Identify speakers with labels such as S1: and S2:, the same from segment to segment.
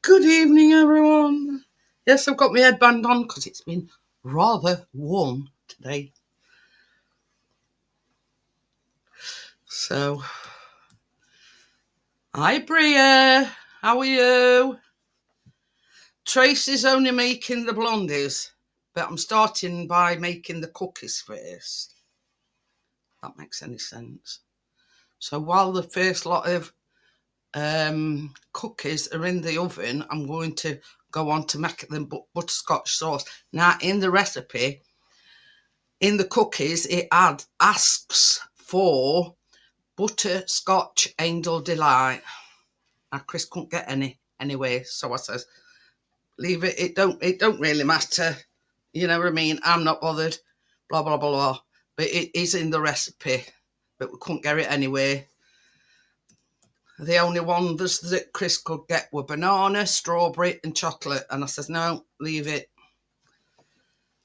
S1: Good evening, everyone. Yes, I've got my headband on because it's been rather warm today. So, hi, Bria. How are you? Tracy's only making the blondies, but I'm starting by making the cookies first. If that makes any sense. So while the first lot of cookies are in the oven, I'm going to go on to make them butterscotch sauce. Now, in the recipe, in the cookies, it asks for butterscotch angel delight. Now, Chris couldn't get any anyway, so I says, leave it. It don't really matter. You know what I mean? I'm not bothered. Blah blah blah blah. But it is in the recipe, but we couldn't get it anyway. The only ones that Chris could get were banana, strawberry, and chocolate. And I says, no, leave it.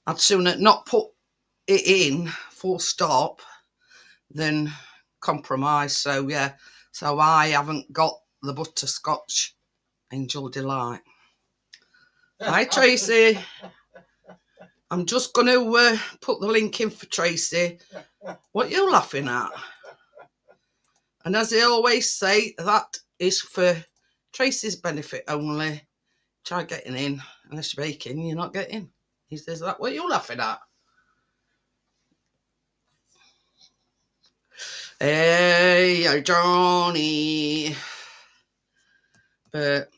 S1: I'd sooner not put it in full stop than compromise. So yeah, so I haven't got the butterscotch angel delight. Hi, Tracy. I'm just going to put the link in for Tracy. What are you laughing at? And as I always say, that is for Tracy's benefit only. Try getting in. Unless you're baking, you're not getting. He says, that what are you laughing at? Hey, Johnny. But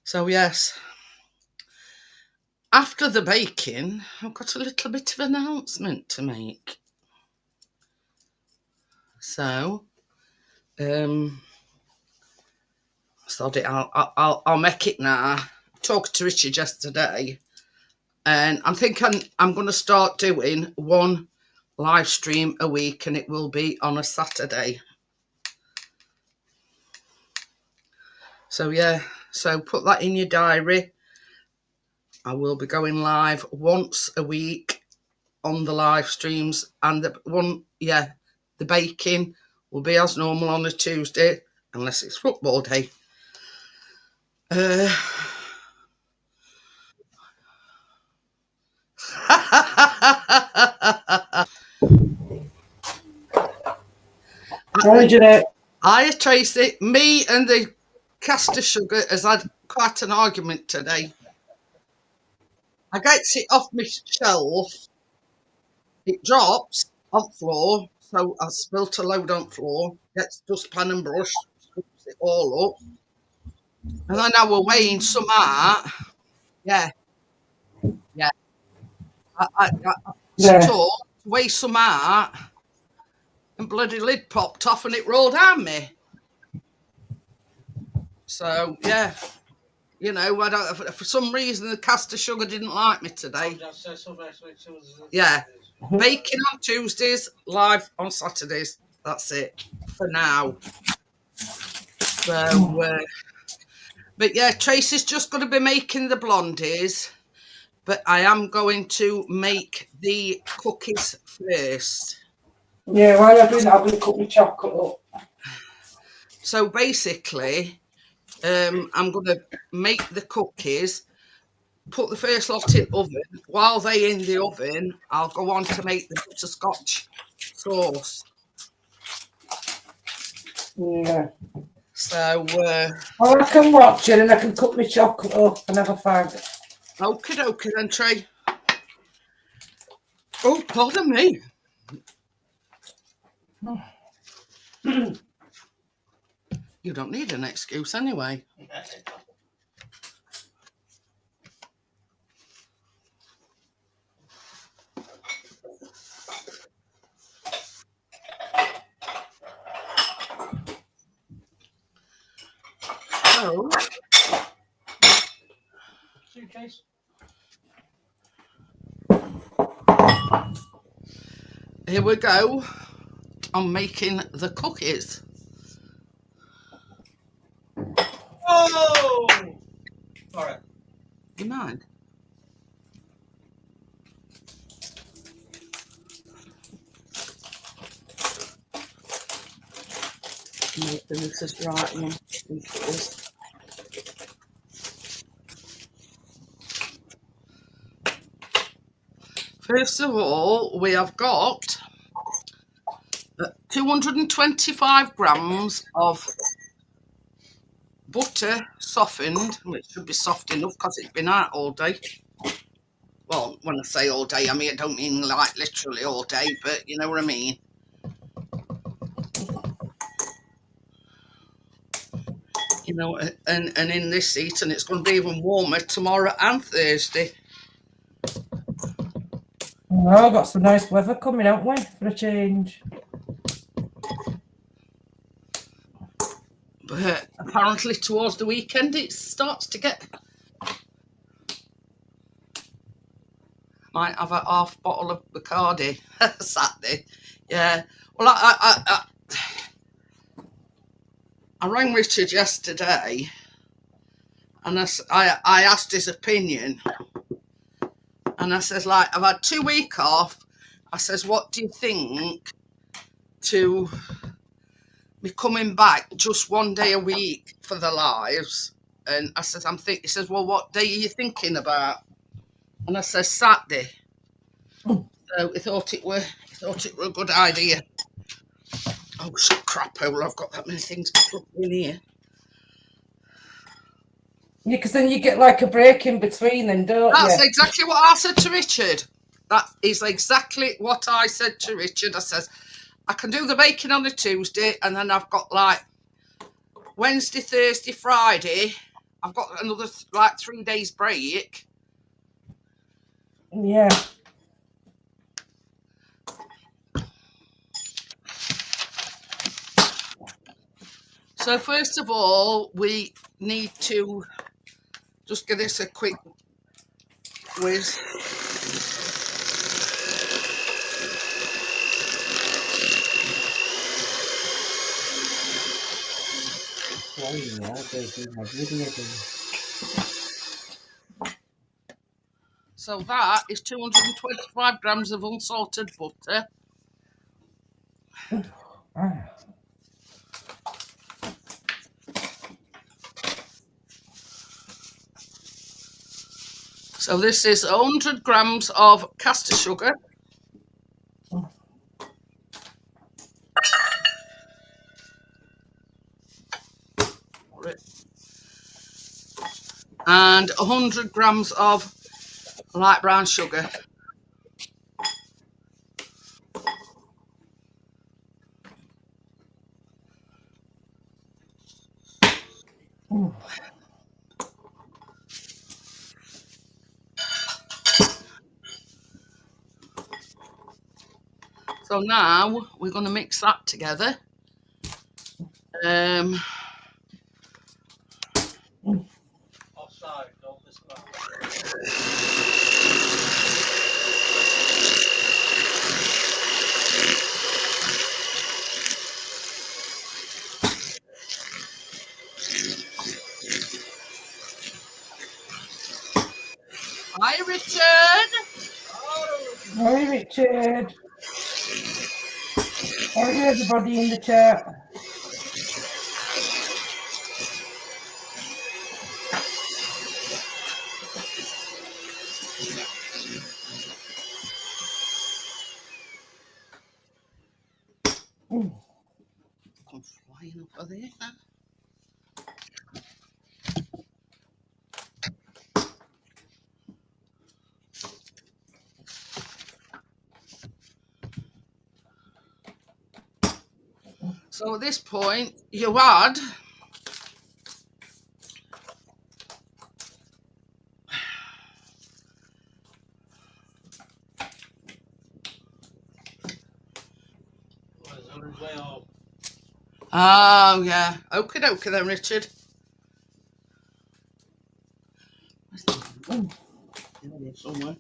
S1: so yes, after the baking, I've got a little bit of an announcement to make. So, I'll make it now. I talked to Richard yesterday, and I'm thinking I'm going to start doing one live stream a week, and it will be on a Saturday. So yeah, so put that in your diary. I will be going live once a week on the live streams, and the baking will be as normal on a Tuesday, unless it's football day.
S2: Hi, Jeanette.
S1: Hi, Tracy. Me and the caster sugar has had quite an argument today. I gets it off my shelf. It drops on the floor, so I spilt a load on the floor. Gets dustpan and brush, scoops it all up. And then I were weighing some out. Yeah. I
S2: Yeah.
S1: to weigh some out, and bloody lid popped off and it rolled down me. So yeah, you know, I don't. For some reason, the caster sugar didn't like me today. Yeah, baking on Tuesdays, live on Saturdays. That's it for now. So, but yeah, Tracy's just going to be making the blondies, but I am going to make the cookies first.
S2: Yeah, while you're doing that, I'm going to cook my chocolate up.
S1: So basically, I'm going to make the cookies, put the first lot in oven. While they're in the oven, I'll go on to make the butterscotch sauce.
S2: Yeah.
S1: So,
S2: well, I can watch it and I can cook my chocolate up and have a fag.
S1: okie dokie then, Trey. Oh, pardon me. You don't need an excuse anyway. So,
S2: Suitcase.
S1: Here we go. I'm making the cookies.
S2: Oh! All right.
S1: You mind? I'm hoping this is the right one. I think it is. First of all, we have got 225 grams of butter softened, which should be soft enough because it's been out all day. Well, when I say all day, I mean, I don't mean like literally all day, but you know what I mean. You know, and in this heat, and it's going to be even warmer tomorrow and Thursday.
S2: Oh, got some nice weather coming, haven't we, for a change?
S1: But apparently towards the weekend it starts to get... Might have a half bottle of Bacardi Saturday. Yeah. Well, I rang Richard yesterday and I asked his opinion. And I says, like, I've had 2 weeks off. I says, what do you think to me coming back just 1 day a week for the lives? And I says, he says, well, what day are you thinking about? And I says, Saturday. So he thought it were a good idea. Oh, crap hole, I've got that many things to put in here.
S2: Yeah, because then you get like a break in between then, don't you?
S1: That's exactly what I said to Richard. That is exactly what I said to Richard. I says, I can do the baking on a Tuesday, and then I've got like Wednesday, Thursday, Friday. I've got another like 3 days break.
S2: Yeah.
S1: So first of all, we need to just give this a quick whiz. So that is 225 grams of unsalted butter. So this is 100 grams of caster sugar. And 100 grams of light brown sugar. So now we're going to mix that together. Hi, Richard.
S2: Hi, Richard. How are everybody in the chat?
S1: Come flying over there. So at this point, you add oh yeah, okie dokie then, Richard. Somewhere.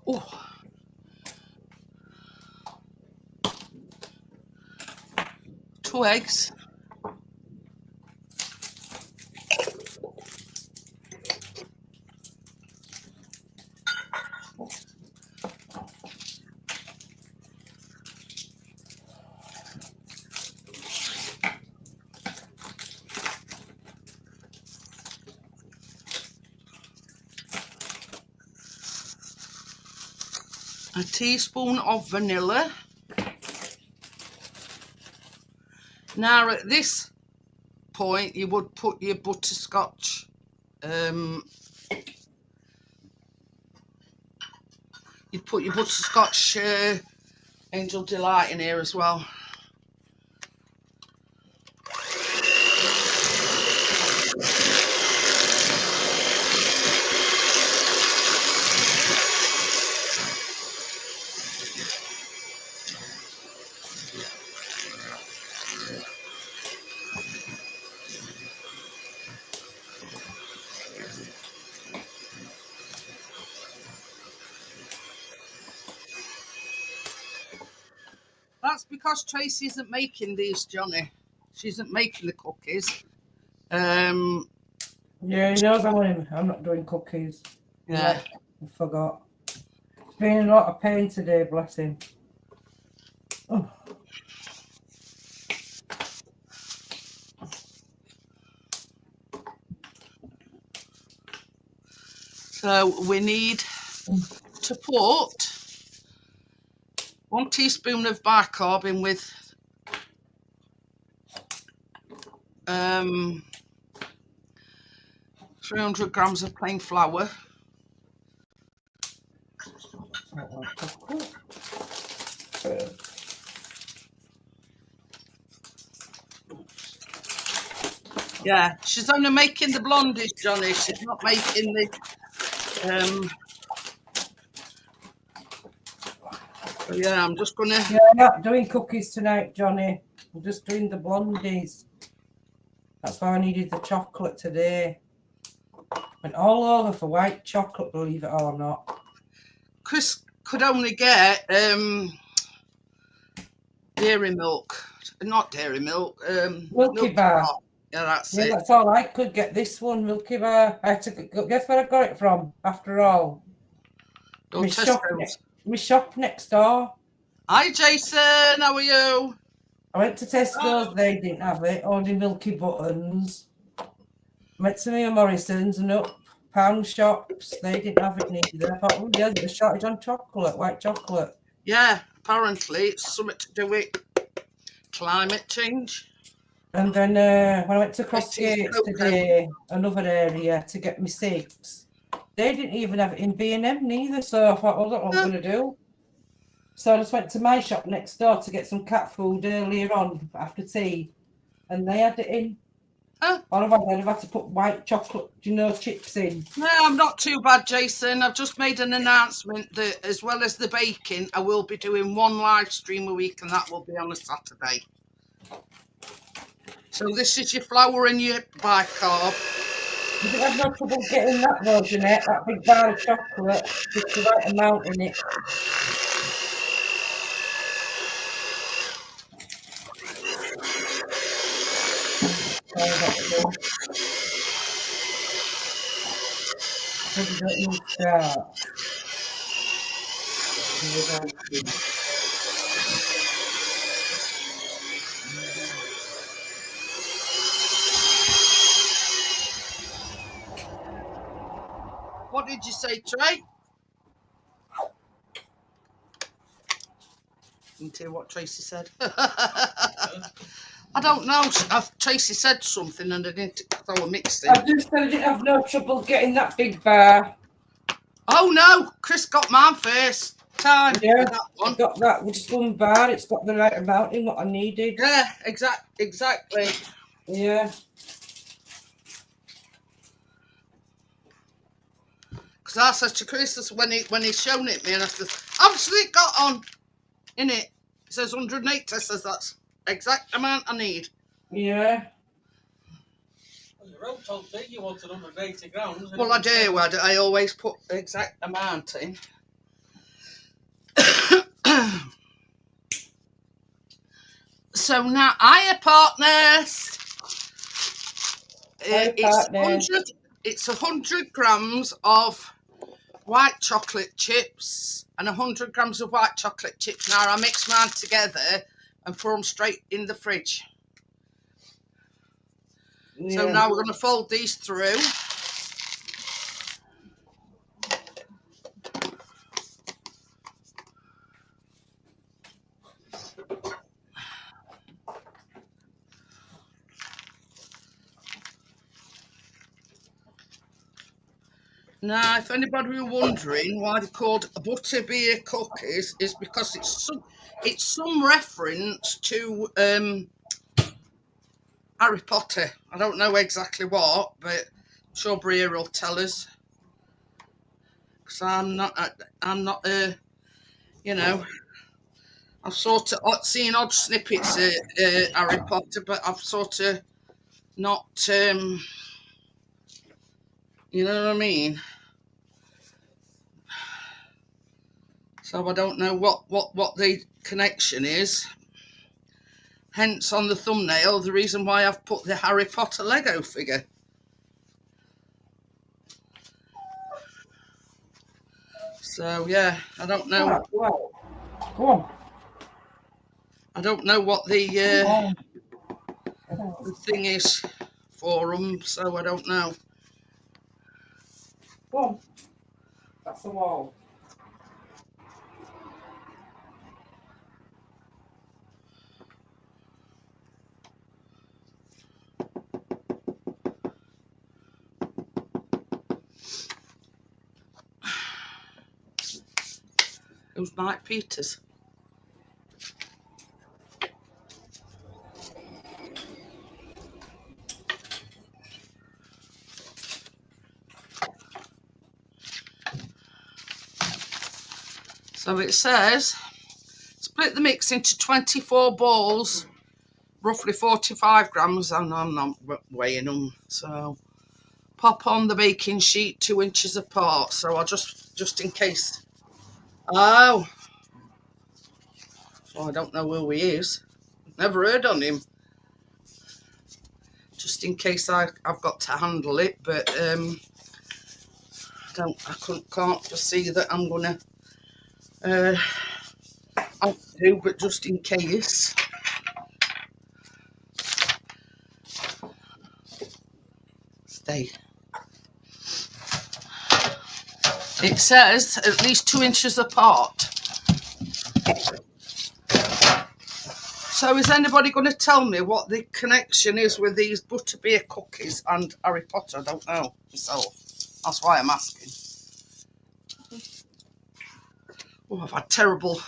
S1: Oh. 2 eggs. a teaspoon of vanilla. Now at this point you would put your butterscotch, you'd put your butterscotch Angel Delight in here as well. That's because Tracy isn't making these, Johnny. She isn't making the cookies.
S2: Yeah, he knows I'm not doing cookies.
S1: Yeah.
S2: I forgot. It's been a lot of pain today, bless him. Oh.
S1: So we need to put 1 teaspoon of bicarb in with 300 grams of plain flour. Yeah, she's only making the blondies, Johnny. She's not making the so yeah, I'm just gonna.
S2: Yeah, I'm not doing cookies tonight, Johnny. I'm just doing the blondies. That's why I needed the chocolate today. Went all over for white chocolate, believe it or not.
S1: Chris could only get dairy milk, not dairy milk.
S2: Milky Bar.
S1: Yeah, that's
S2: Yeah,
S1: it.
S2: that's all I could get. This one, Milky Bar. I had to guess where I got it from. After all, my shop next door.
S1: Hi, Jason. How are you?
S2: I went to Tesco's. They didn't have it. Only Milky Buttons. Went to Mia Morrison's and up pound shops. They didn't have it neither. I thought, oh yeah, there's a shortage on chocolate, white chocolate.
S1: Yeah, apparently it's something to do with climate change.
S2: And then when I went to Crossgates today, another area, to get my 6, they didn't even have it in B&M neither. So I thought, well, that's what I'm going to do. So I just went to my shop next door to get some cat food earlier on after tea. And they had it in. Otherwise, I'd have had to put white chocolate, chips in.
S1: No, I'm not too bad, Jason. I've just made an announcement that as well as the baking, I will be doing 1 live stream a week, and that will be on a Saturday. So this is your flour and your bicarb.
S2: You didn't have no trouble getting that though, Jeanette, that big bar of chocolate with the right amount in it.
S1: What did you say, Trey? Didn't hear what Tracy said. I don't know. Tracy said something and I didn't throw a mix in.
S2: I just said I didn't have no trouble getting that big bar.
S1: Oh no, Chris got mine first time.
S2: Yeah,
S1: that one.
S2: I got that with just 1 bar. It's got the right amount in what I needed.
S1: Yeah, exactly.
S2: Yeah.
S1: Because I said to Chris when he's shown it me, and I said, obviously it got on in it. It says 180. I says that's exact amount I need.
S2: Yeah.
S3: Well, your own told me you wanted 180 grams.
S1: Well, I do. I always put the exact amount in. So now, hiya partners. It's 100 grams of white chocolate chips and 100 grams of white chocolate chips. Now I mix mine together and throw them straight in the fridge. Yeah. So now we're going to fold these through. Now, if anybody were wondering why they're called Butterbeer cookies, is because it's some reference to Harry Potter. I don't know exactly what, but I'm sure Bria will tell us. Because I'm not you know, I've sort of seen odd snippets of Harry Potter, but I've sort of not, you know what I mean? So I don't know what the connection is. Hence, on the thumbnail, the reason why I've put the Harry Potter Lego figure. So, yeah, I don't know.
S2: Right, well, go on.
S1: I don't know what the
S2: Go
S1: thing is for them, so I don't know.
S2: on. That's the wall.
S1: Who's Mike Peters? So it says, split the mix into 24 balls, roughly 45 grams, and I'm not weighing them. So pop on the baking sheet 2 inches apart. So I'll just in case. Oh, I don't know who he is. Never heard on him. Just in case I've got to handle it, but can't foresee that I'm gonna have to, but just in case. Stay. It says at least 2 inches apart. So is anybody going to tell me what the connection is with these Butterbeer cookies and Harry Potter? I don't know myself. That's why I'm asking. Oh, I've had terrible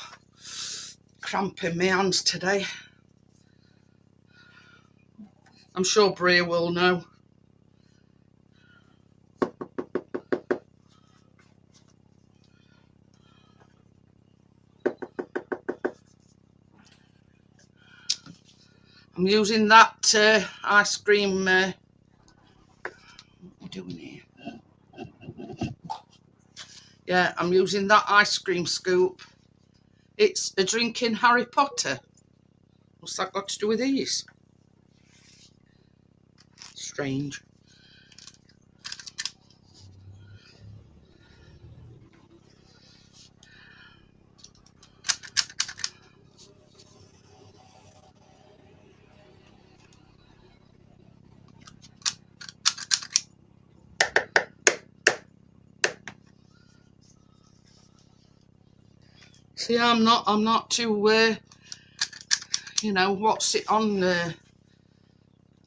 S1: cramp in my hands today. I'm sure Bria will know. I'm using that ice cream. What are you doing here? Yeah, I'm using that ice cream scoop. It's a drink in Harry Potter. What's that got to do with these? Strange. See, I'm not too, you know, what's it on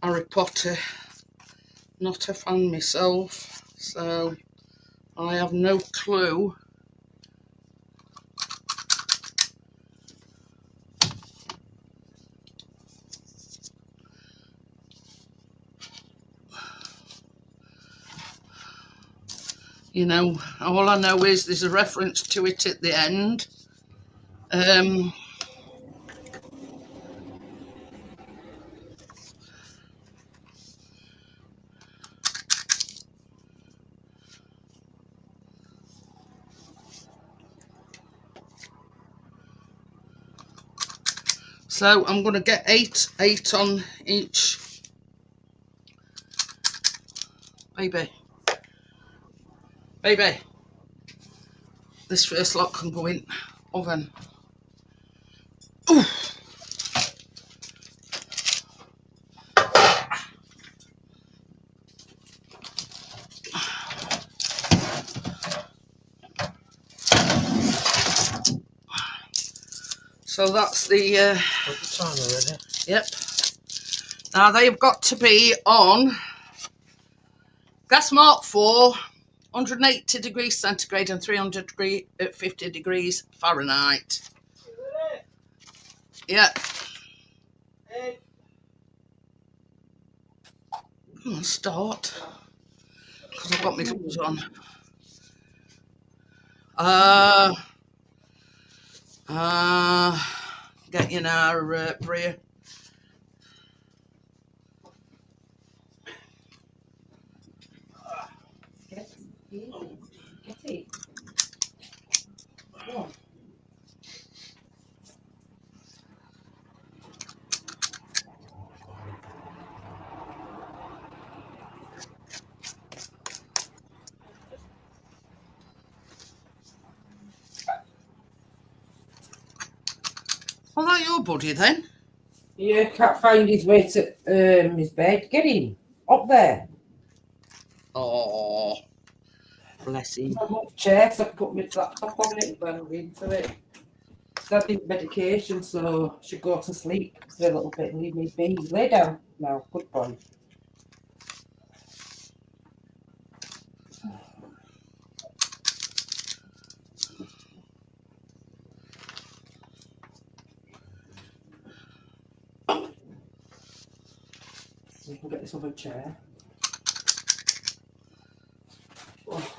S1: Harry Potter? Not a fan myself, so I have no clue. You know, all I know is there's a reference to it at the end. So I'm going to get eight on each. Baby, this first lot can go in oven. Ooh. So that's the
S3: Put the timer ready.
S1: Yep. Now they've got to be on gas mark 4 180 degrees centigrade and 350 degrees Fahrenheit. Yeah. Come on, start. Because I've got my gloves on. Get you now, Bria.
S2: Get it. Go on.
S1: Well, that your buddy then?
S2: Yeah, can't find his way to his bed. Get him up there.
S1: Oh, bless him.
S2: I'm up the chair, so I can put my laptop on it when I'm into it. That did medication, so I should go to sleep for a little bit and leave me be. Lay down now. Good boy. So you can get this other chair. Oh.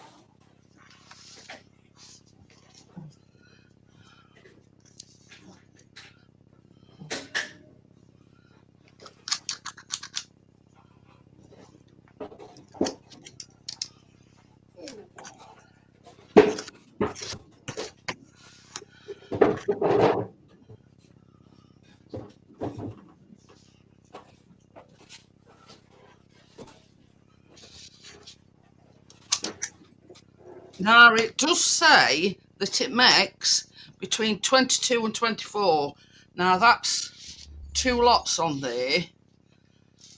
S1: Now, it does say that it makes between 22 and 24. Now, that's 2 lots on there.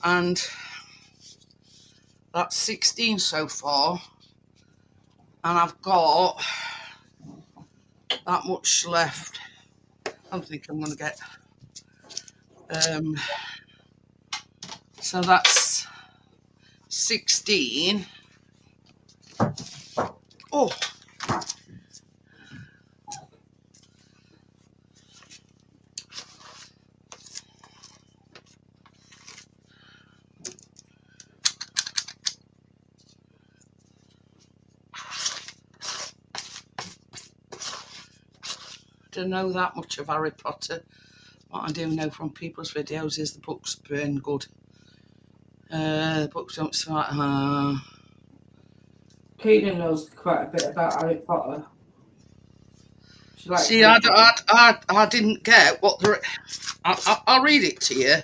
S1: And that's 16 so far. And I've got that much left. I don't think I'm going to get... so that's 16. Oh, don't know that much of Harry Potter. What I do know from people's videos is the books burn good. The books don't start.
S2: Kaden knows quite a bit about Harry Potter.
S1: See, I didn't get what the. I'll read it to you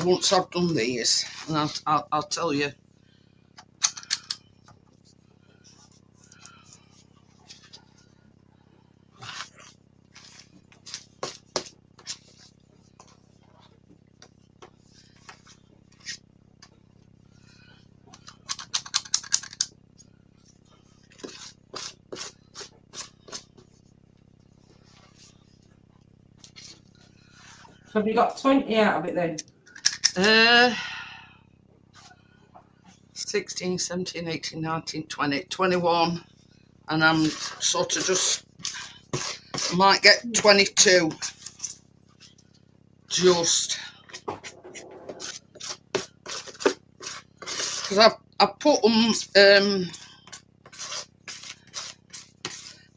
S1: once I've done these, and I'll tell you.
S2: So have you got 20 out of it then?
S1: 16, 17, 18, 19, 20, 21, and I'm sort of just might get 22. Just because I've put them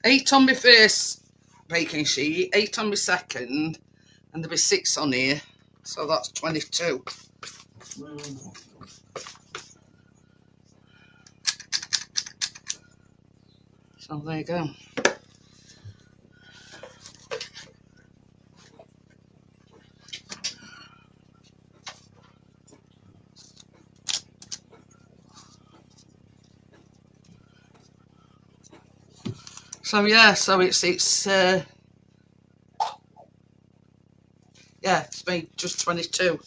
S1: 8 on my first baking sheet, 8 on my second, and there'll be 6 on here, so that's 22. So there you go. So yeah, so it's yeah, it's made just 22.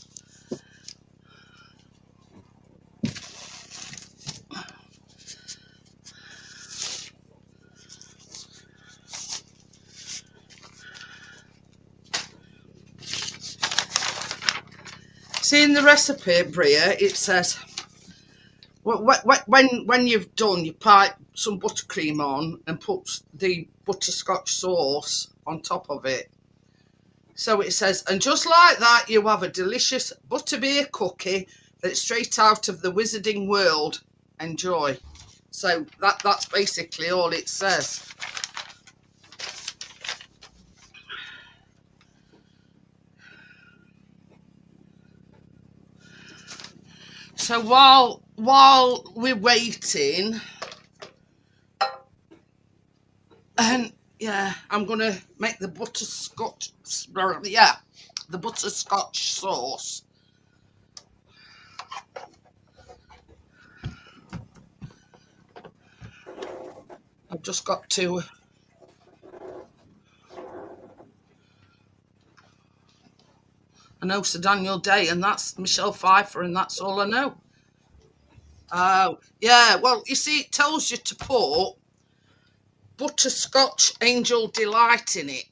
S1: See, in the recipe, Bria, it says when you've done, you pipe some buttercream on and put the butterscotch sauce on top of it. So it says, and just like that, you have a delicious butterbeer cookie that's straight out of the wizarding world. Enjoy. So that's basically all it says. So while we're waiting, and yeah, I'm gonna make the butterscotch sauce. I've just got to. I know Sir Daniel Day, and that's Michelle Pfeiffer, and that's all I know. Yeah, well, you see, it tells you to put butterscotch Angel Delight in it,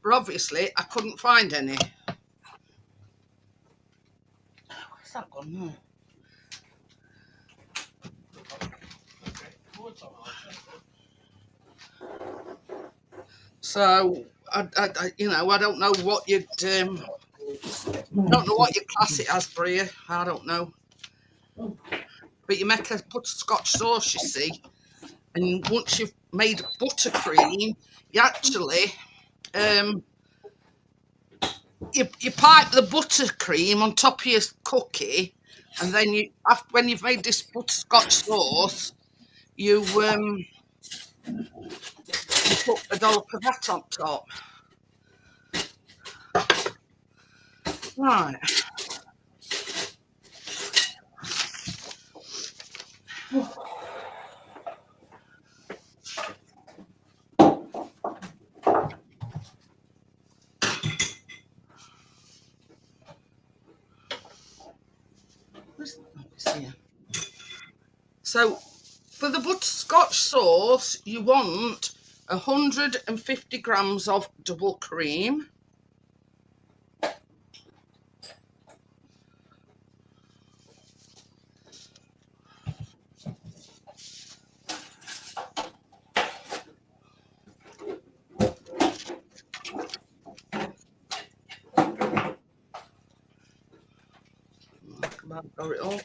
S1: but obviously I couldn't find any. Where's that gone now? So I don't know what you'd don't know what you class it as, Bria. I don't know. But you make a butterscotch sauce, you see, and once you've made buttercream, you actually you pipe the buttercream on top of your cookie, and then when you've made this butterscotch sauce, you put a dollop of that on top. Right. So for the butterscotch sauce, you want 150 grams of double cream. I've got it all.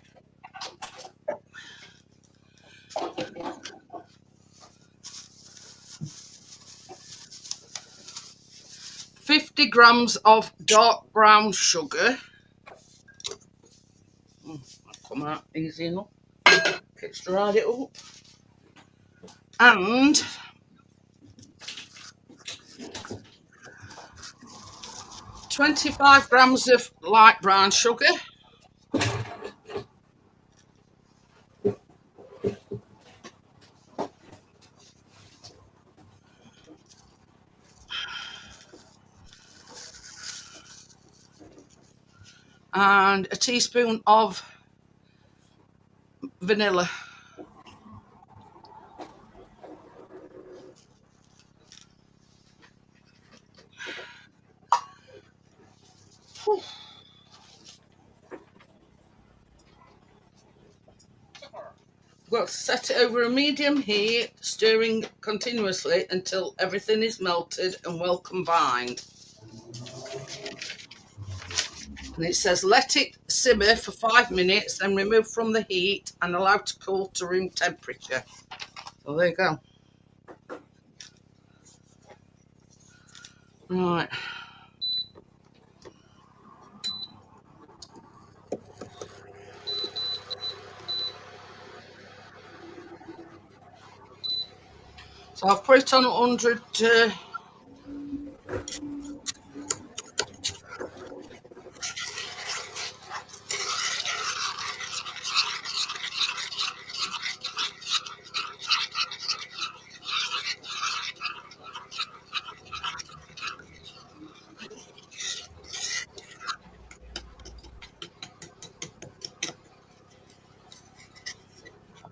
S1: 50 grams of dark brown sugar. That'll come out easy enough. Just dried it up. And 25 grams of light brown sugar. And a teaspoon of vanilla. We'll set it over a medium heat, stirring continuously until everything is melted and well combined. And it says let it simmer for 5 minutes, then remove from the heat and allow to cool to room temperature. So there you go. Right. So I've put it on 100.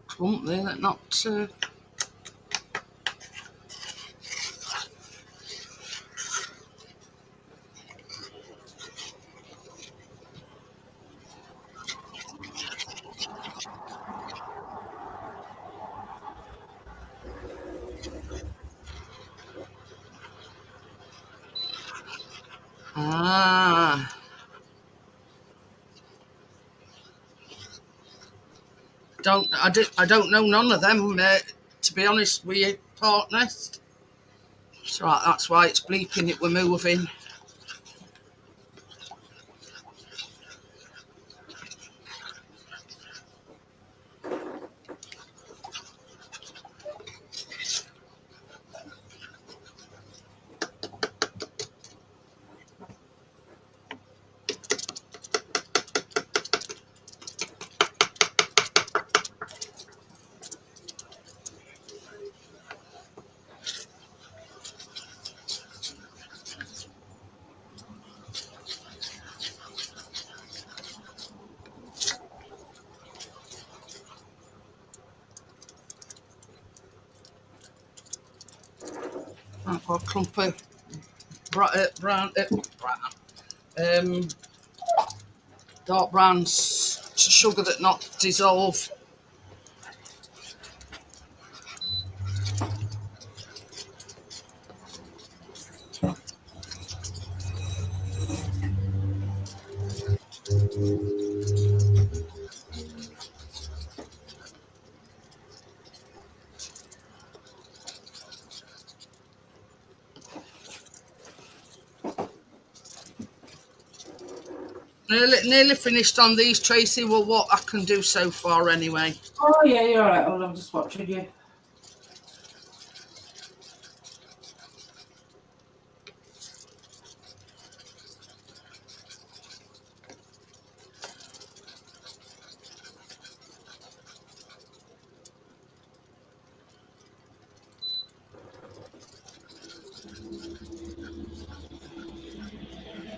S1: Clump there, that not. Ah. I don't know none of them, to be honest with you, partners. So that's why it's bleeping it we're moving. I've got a clump of dark brown sugar that not dissolve. Nearly finished on these, Tracy. Well, what I can do so far anyway.
S2: Oh, yeah, you're all right. Well, I'm just watching you.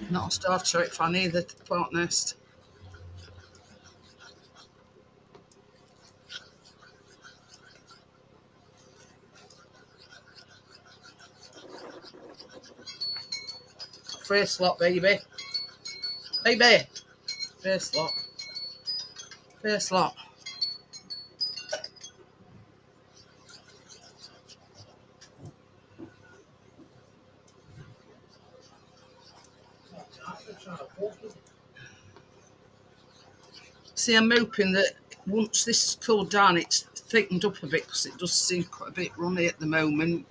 S1: Not a Star Trek fan either, to be honest. First lot, baby. Baby. First lot. First lot. See, I'm hoping that once this is cooled down, it's thickened up a bit because it does seem quite a bit runny at the moment.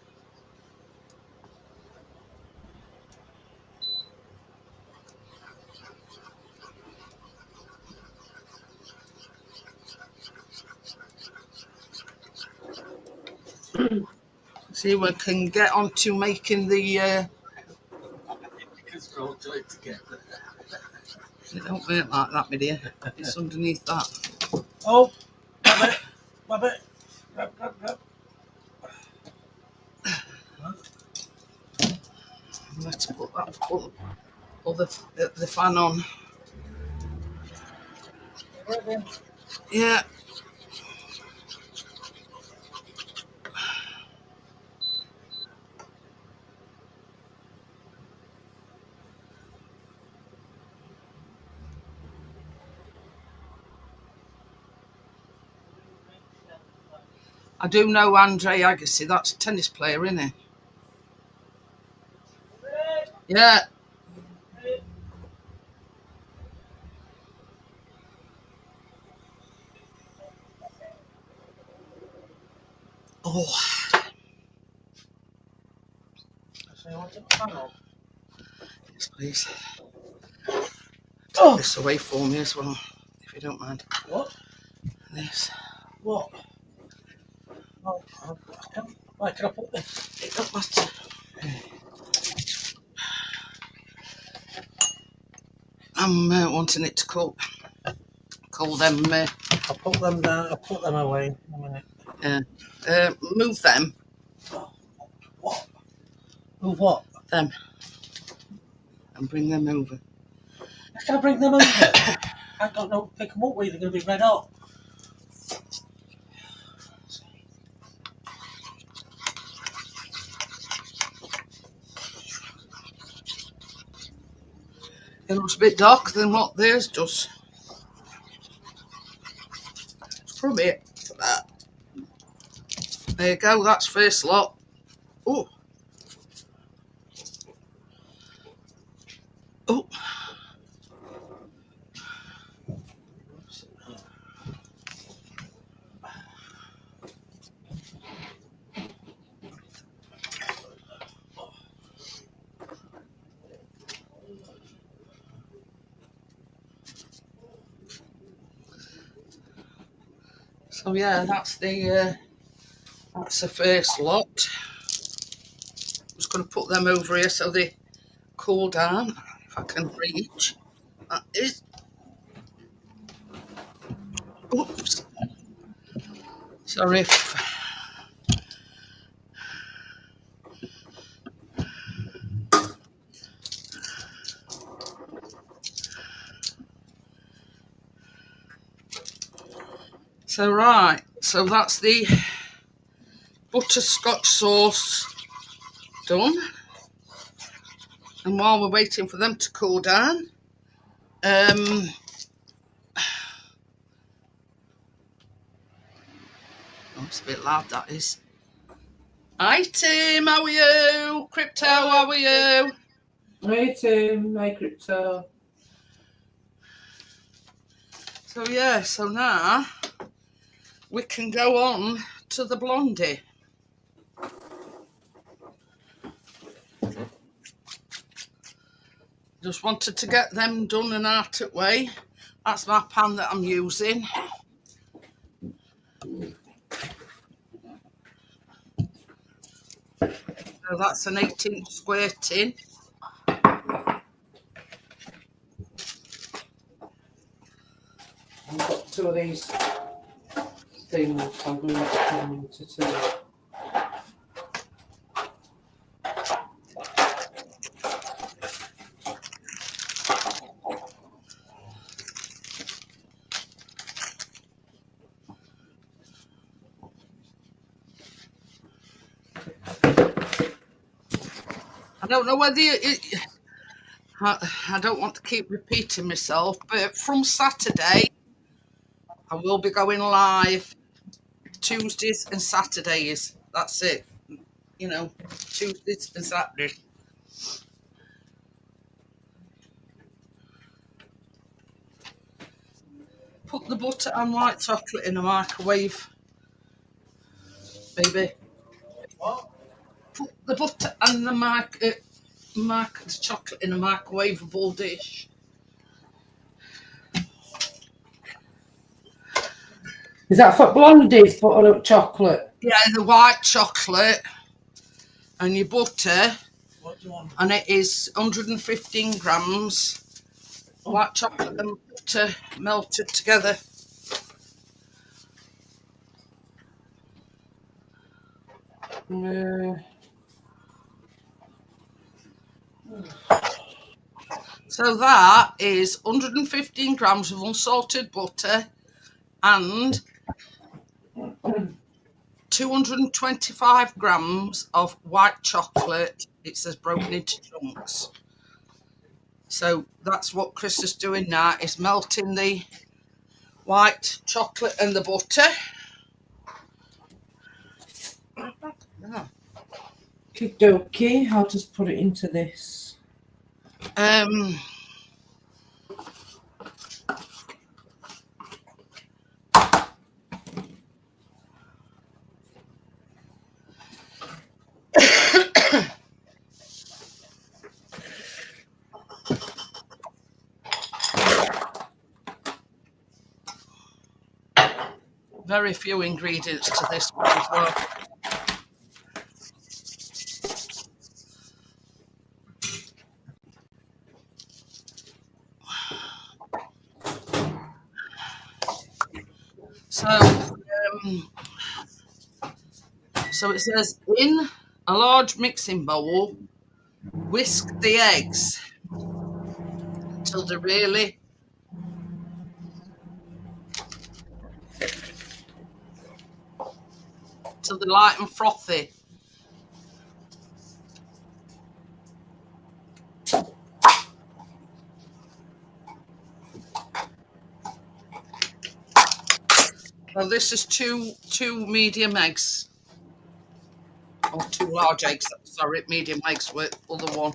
S1: See, we can get on to making the.
S3: Because we're all joined together.
S1: It don't work like that, my dear. It's underneath that.
S3: Oh, grab it. Grab.
S1: Let's put the fan on.
S3: Right then.
S1: Yeah. I do know Andre Agassi. That's a tennis player, isn't he? Yeah. Oh.
S3: So you want to pan on?
S1: Yes, please.
S3: Oh.
S1: This away for me as well, if you don't mind.
S3: What?
S1: This.
S3: What? Oh, why can I put this?
S1: It don't matter. I'm wanting it to cool them.
S3: I'll put them down. I'll put them away in a minute.
S1: Move them.
S3: What? Move what?
S1: Them. And bring them over.
S3: How can I bring them over? I don't know. Pick them up. Where they're going to be red hot.
S1: It looks a bit darker than what theirs does. It's probably it for that. There you go. That's first lot. Oh. So yeah, that's the first lot. I'm just going to put them over here so they cool down. If I can reach. That is. Oops. Sorry if. So right, so that's the butterscotch sauce done. And while we're waiting for them to cool down, oh, it's a bit loud, that is. Hi Tim, how are you? Crypto, how are you?
S2: Hi Tim, hi Crypto.
S1: So yeah, so now we can go on to the blondie. Just wanted to get them done and out of the way. That's my pan that I'm using. So that's an 8-inch square tin.
S2: I've got two of these things I'm going to put them into two.
S1: I don't know whether I don't want to keep repeating myself, but from Saturday, I will be going live Tuesdays and Saturdays. That's it. You know, Tuesdays and Saturdays. Put the butter and white chocolate in the microwave, baby.
S3: What?
S1: Put the butter and the chocolate in a microwavable dish.
S2: Is that for Blondies Butterbeer chocolate?
S1: Yeah, the white chocolate and your butter,
S3: What do you want?
S1: and it is 115 grams. White chocolate and butter melted together. So that is 115 grams of unsalted butter and 225 grams of white chocolate. It says broken into chunks. So that's what Chris is doing now, is melting the white chocolate and the butter.
S2: Okay, I'll just put it into this.
S1: Very few ingredients to this one as well. So it says, in a large mixing bowl, whisk the eggs until they're really light and frothy. Well, this is two medium eggs, or 2 large eggs. Sorry, medium eggs with other one.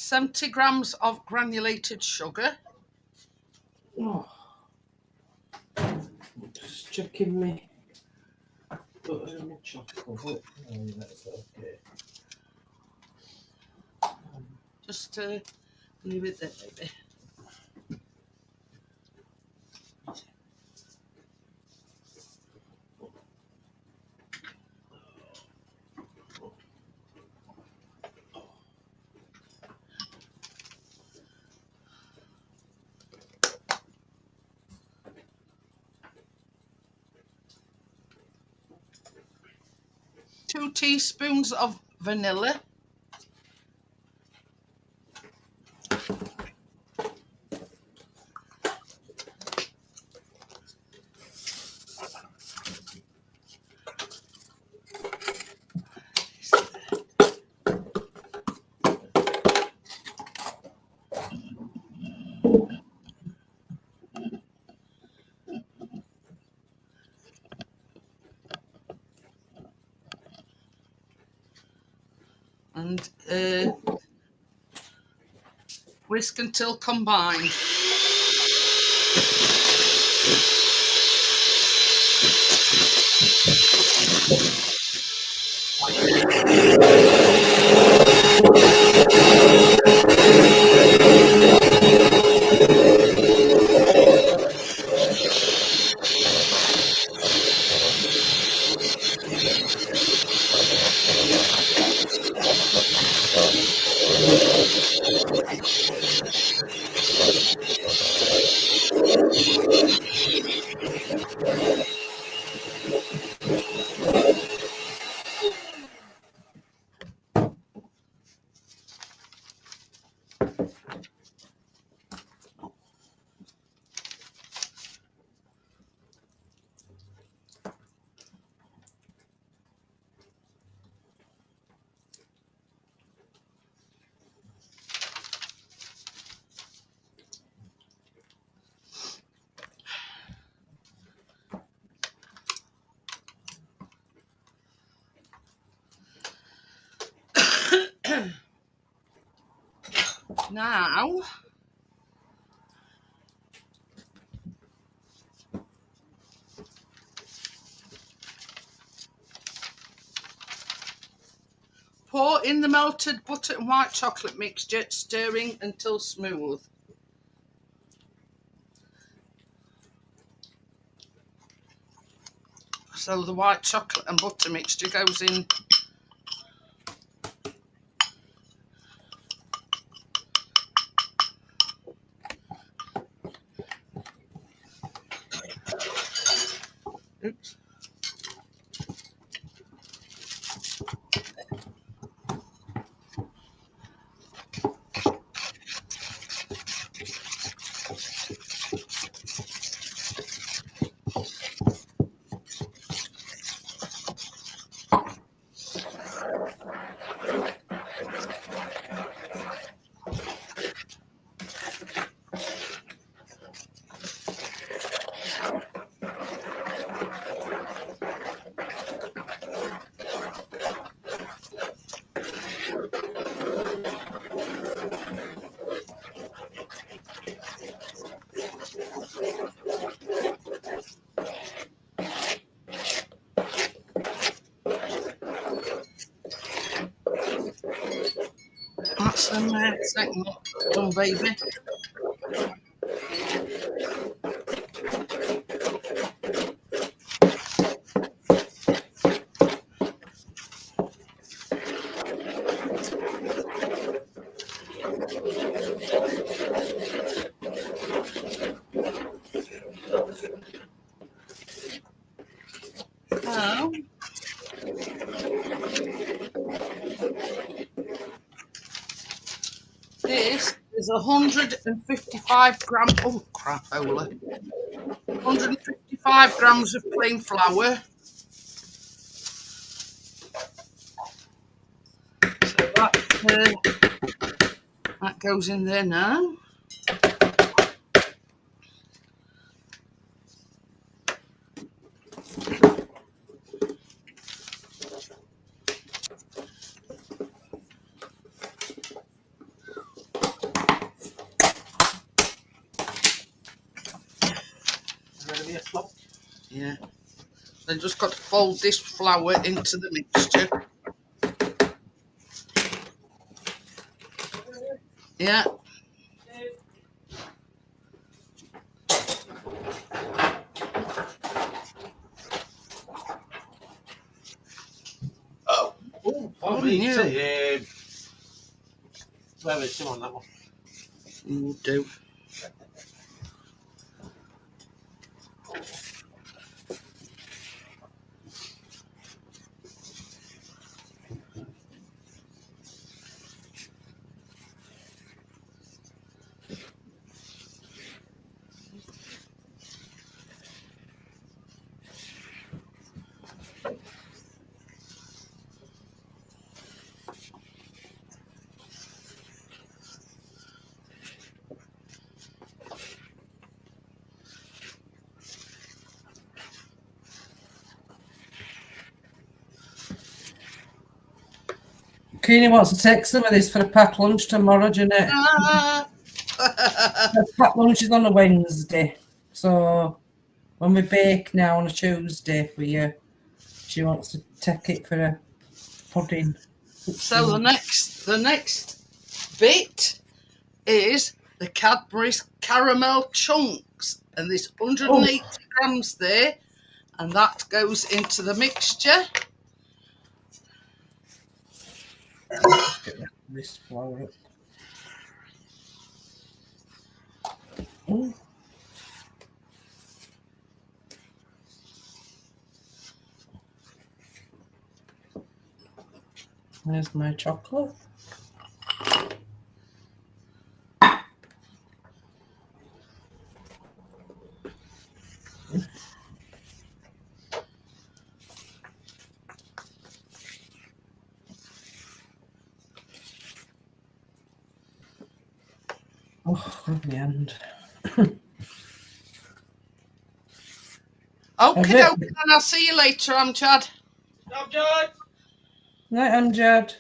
S1: $70 grams of granulated sugar.
S2: Oh. Just checking me. Butter and chocolate. Oh, that's okay.
S1: Just leave it there, baby. Two teaspoons of vanilla. And whisk until combined. Now, pour in the melted butter and white chocolate mixture, stirring until smooth. So the white chocolate and butter mixture goes in. Oops. That's them there, second done, baby. there's 155 grams. Oh crap, Ola. 155 grams of plain flour. So that goes in there now. Yeah. Then just got to fold this flour into the mixture. Yeah.
S3: Oh, pardon me.
S1: new.
S3: Where is him on that one?
S1: You do.
S2: Keeney wants to take some of this for a packed lunch tomorrow, Jeanette. The packed lunch is on a Wednesday, so when we bake now on a Tuesday for you, she wants to take it for a pudding.
S1: So the next bit is the Cadbury's caramel chunks, and there's 180 grams there, and that goes into the mixture.
S2: Let's get this flour up. Ooh. There's my chocolate. Oh, brilliant.
S1: Okay, and I'll see you later, Chad.
S3: Chad.
S2: Night, Amjad.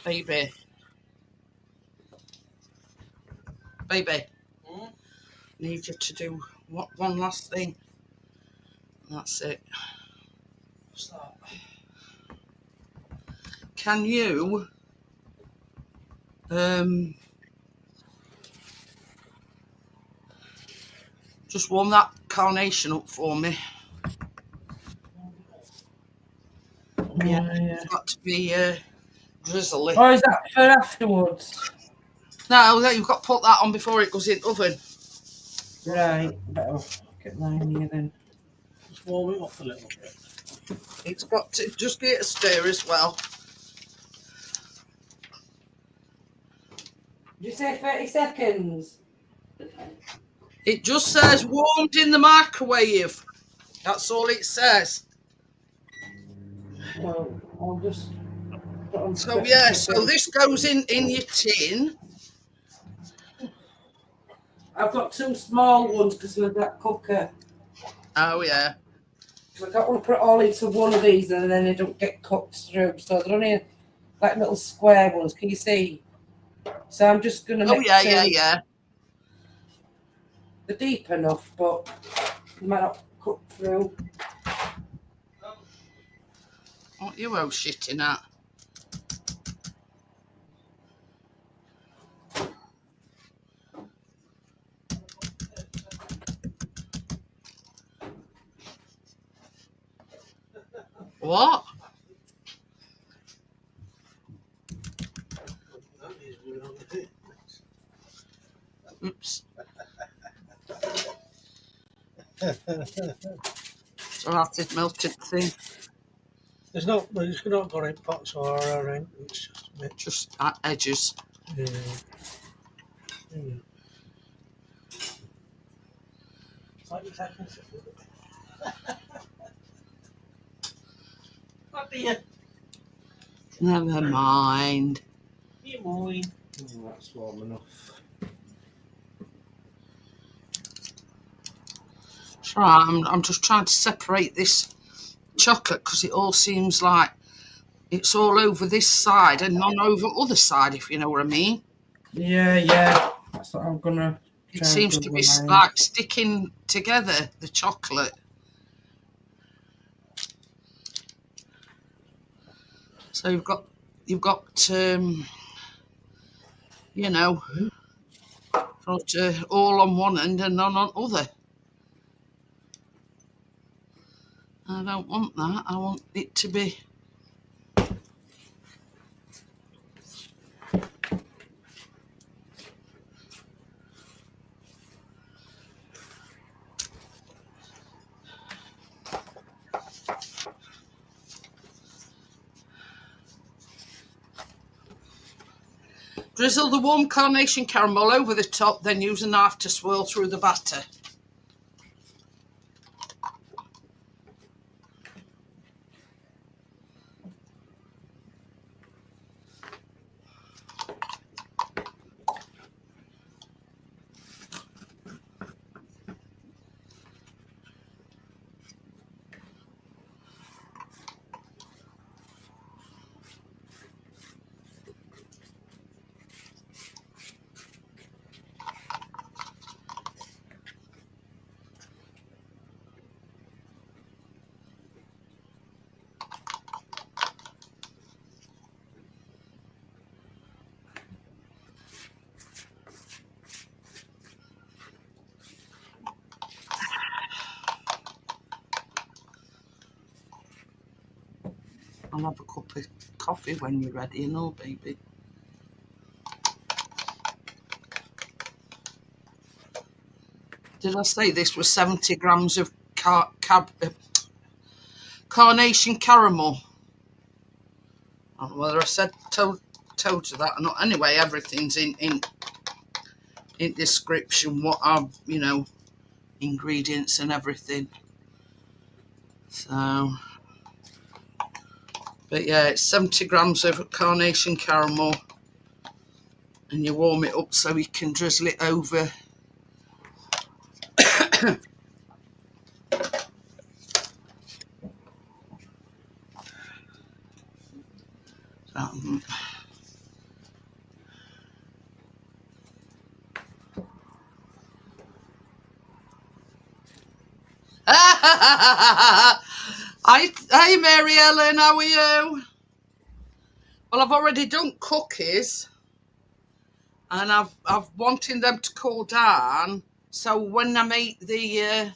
S1: Baby. Need you to do one last thing. That's it.
S3: What's that?
S1: Can you just warm that carnation up for me? Yeah, it's got to be drizzly.
S2: Oh, is that for afterwards?
S1: No, you've got to put that on before it goes in the oven.
S2: Right, better get mine here then.
S3: Just warm it up a little bit.
S1: It's got to just get a stir as well.
S2: Did you say 30 seconds?
S1: It just says warmed in the microwave. That's all it says.
S2: Well, I'll just...
S1: So yeah, so this goes in your tin.
S2: I've got two small ones because of that cooker.
S1: Oh yeah.
S2: I don't want to put it all into one of these and then they don't get cooked through. So they're only like little square ones. Can you see? So I'm just going to make
S1: yeah.
S2: They're deep enough, but they might not cook through.
S1: What you all shitting at? What? Oops. So that is melted thing.
S3: There's not got any pots or anything. It's just a bit.
S1: Just at edges.
S3: Yeah. Yeah. It's like you're taking what do you?
S1: Never mind.
S3: You mind?
S2: Oh, that's warm enough.
S1: It's right. I'm just trying to separate this chocolate because it all seems like it's all over this side and none over other side, if you know what I mean.
S2: Yeah. That's what I'm gonna
S1: It
S2: try and
S1: seems
S2: do
S1: to be
S2: with mine.
S1: like sticking together, the chocolate. So you've got you know, all on one end and none on other. I don't want that. I want it to be. Drizzle the warm carnation caramel over the top, then use a knife to swirl through the batter. I'll have a cup of coffee when you're ready and all, baby. Did I say this was 70 grams of carnation caramel? I don't know whether I told you that or not. Anyway, everything's in description, what are, ingredients and everything. So, but yeah, it's 70 grams of carnation caramel, and you warm it up so you can drizzle it over. Hi, Mary Ellen, how are you? Well, I've already done cookies, and I've wanting them to cool down. So when I make the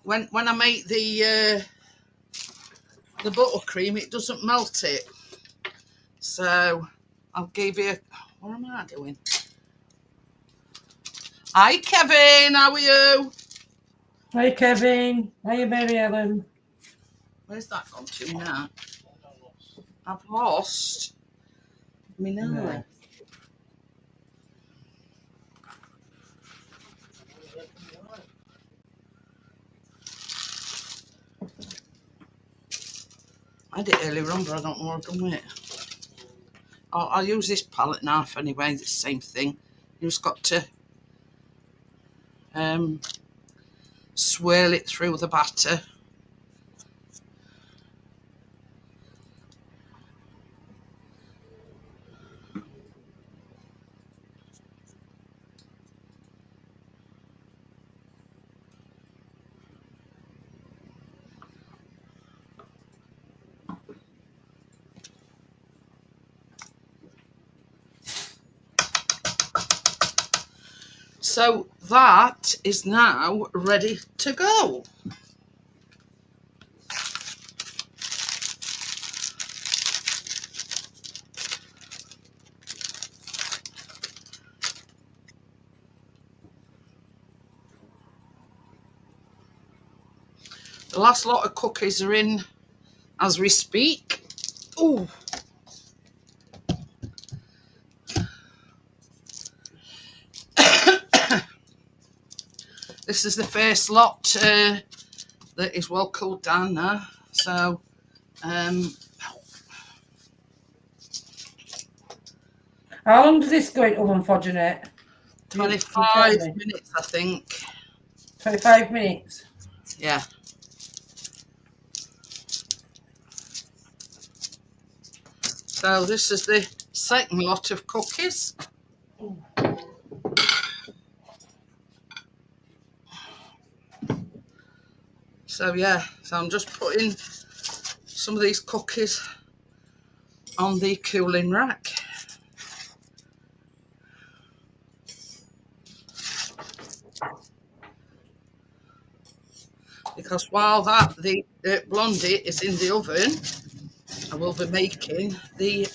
S1: when I make the buttercream, it doesn't melt it. So I'll give you. What am I doing? Hi, Kevin. How are you?
S2: Hi, Kevin. Hi, Mary Ellen.
S1: Where's that gone to now? I've lost me now.
S2: No.
S1: I did it earlier on, but I don't know what I've done with it. I'll use this palette knife anyway. It's the same thing. You just got to swirl it through the batter. So that is now ready to go. The last lot of cookies are in as we speak. Ooh. This is the first lot that is well cooled down now. So,
S2: how long does this go in oven for, Jeanette?
S1: 25 minutes, I think.
S2: 25 minutes?
S1: Yeah. So this is the second lot of cookies. So yeah, so I'm just putting some of these cookies on the cooling rack. Because while the blondie is in the oven, I will be making the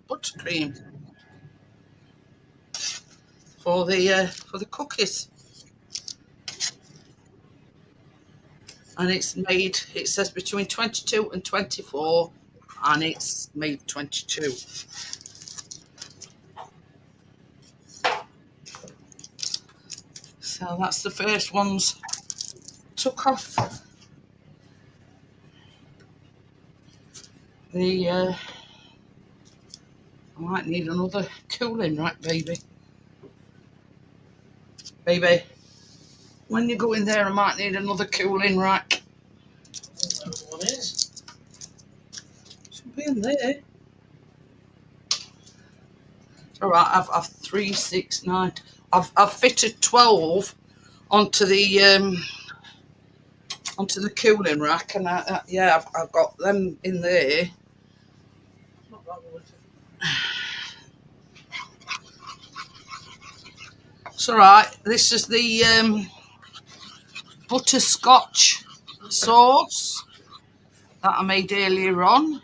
S1: buttercream for the cookies. And it's made, it says between 22 and 24, and it's made 22. So that's the first ones took off the I might need another cooling rack, baby. Baby, when you go in there, I might need another cooling rack.
S3: One is.
S1: Should be in there. All right, I've 3, 6, 9. I've fitted 12 onto the cooling rack, and yeah, I've got them in there.
S3: Not that one.
S1: It's all right. This is the butterscotch sauce that I made earlier on.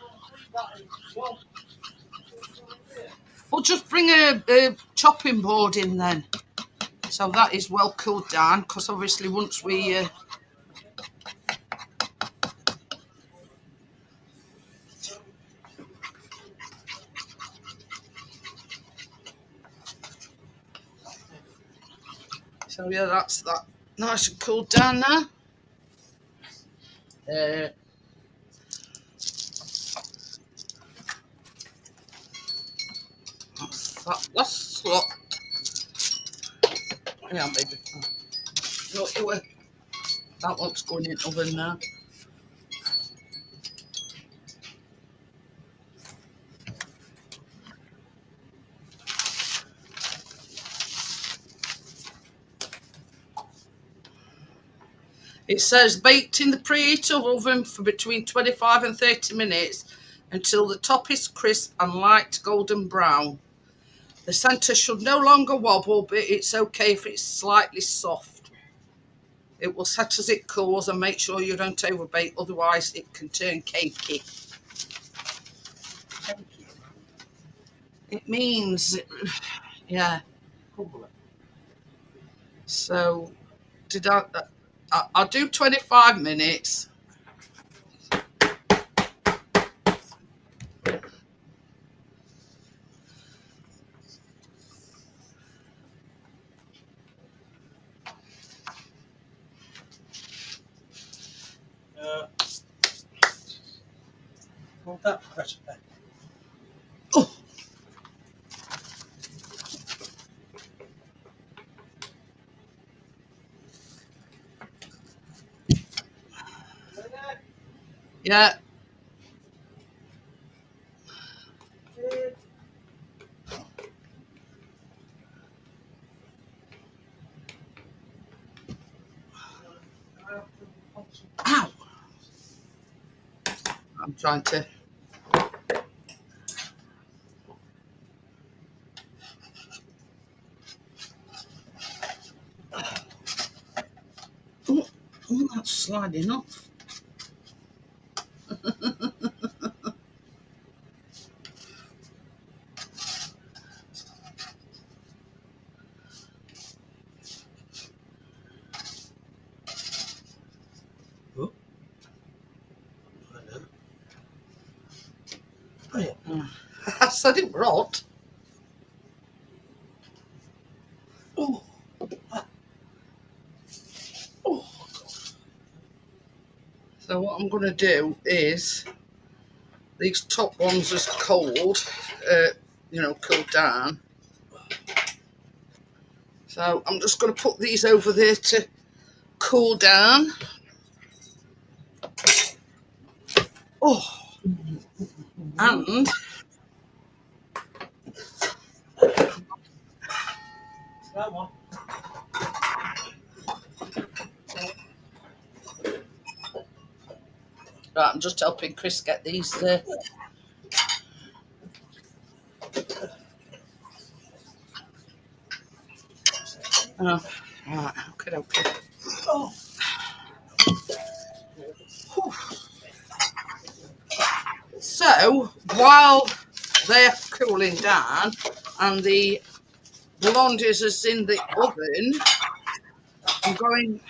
S1: We'll just bring a chopping board in then. So that is well cooled down, because obviously once we so yeah, that's that nice and cooled down now. That's that last lot. Yeah, baby. No, that one's going in oven now. It says baked in the preheat oven for between 25 and 30 minutes until the top is crisp and light golden brown. The centre should no longer wobble, but it's okay if it's slightly soft. It will set as it cools, and make sure you don't overbake, otherwise it can turn cakey. It means, yeah. So, I'll do 25 minutes.
S3: Want that recipe?
S1: Oh. Yeah. Ow. I'm trying to. Oh, that's sliding off. said it were hot. Oh. Oh. So what I'm going to do is, these top ones is cold, you know, cooled down. So I'm just going to put these over there to cool down. Oh, and
S3: That one.
S1: right, I'm just helping Chris get these. Oh, right, okay. Oh. Whew. So while they're cooling down and the blondies is in the oven, I'm going.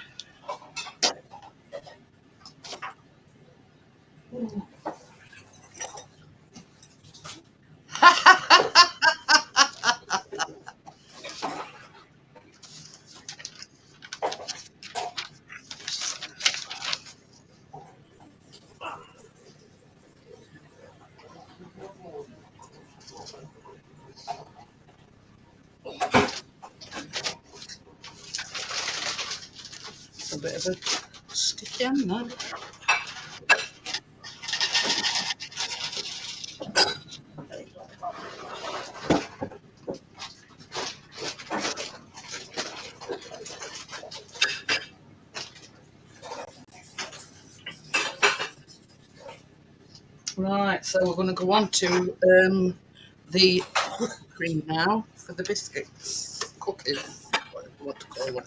S1: A bit of a sticky end there. Right, so we're going to go on to the Buttercream now for the biscuits, cookies, whatever you want to call them.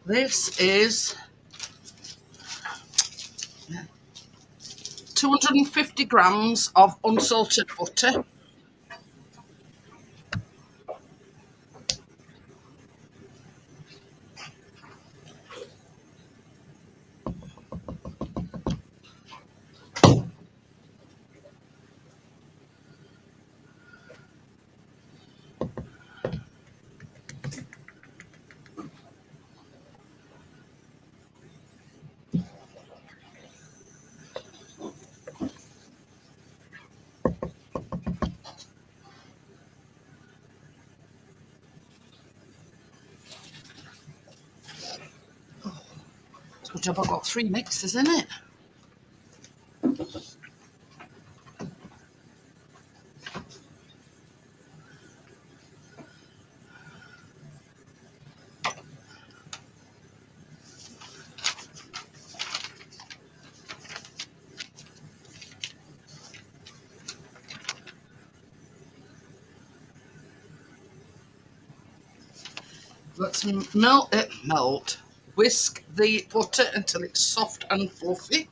S1: This is 250 grams of unsalted butter. It's a good job I've got 3 mixes in it. Let's melt. Whisk the butter until it's soft and fluffy.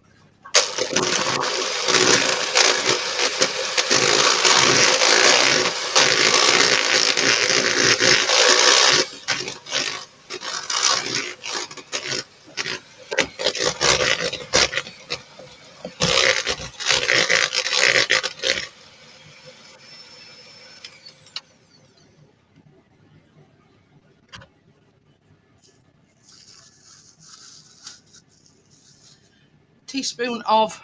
S1: Teaspoon of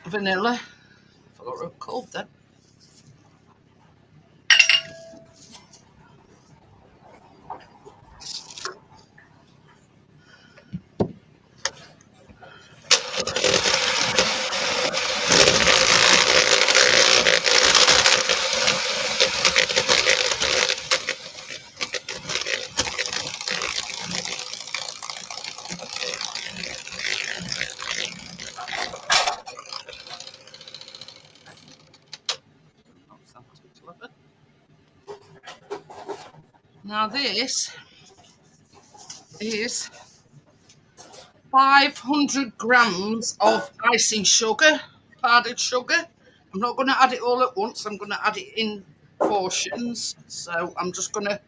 S1: vanilla. I forgot what it's called then. Now this is 500 grams of icing sugar, powdered sugar. I'm not going to add it all at once. I'm going to add it in portions. So I'm just going to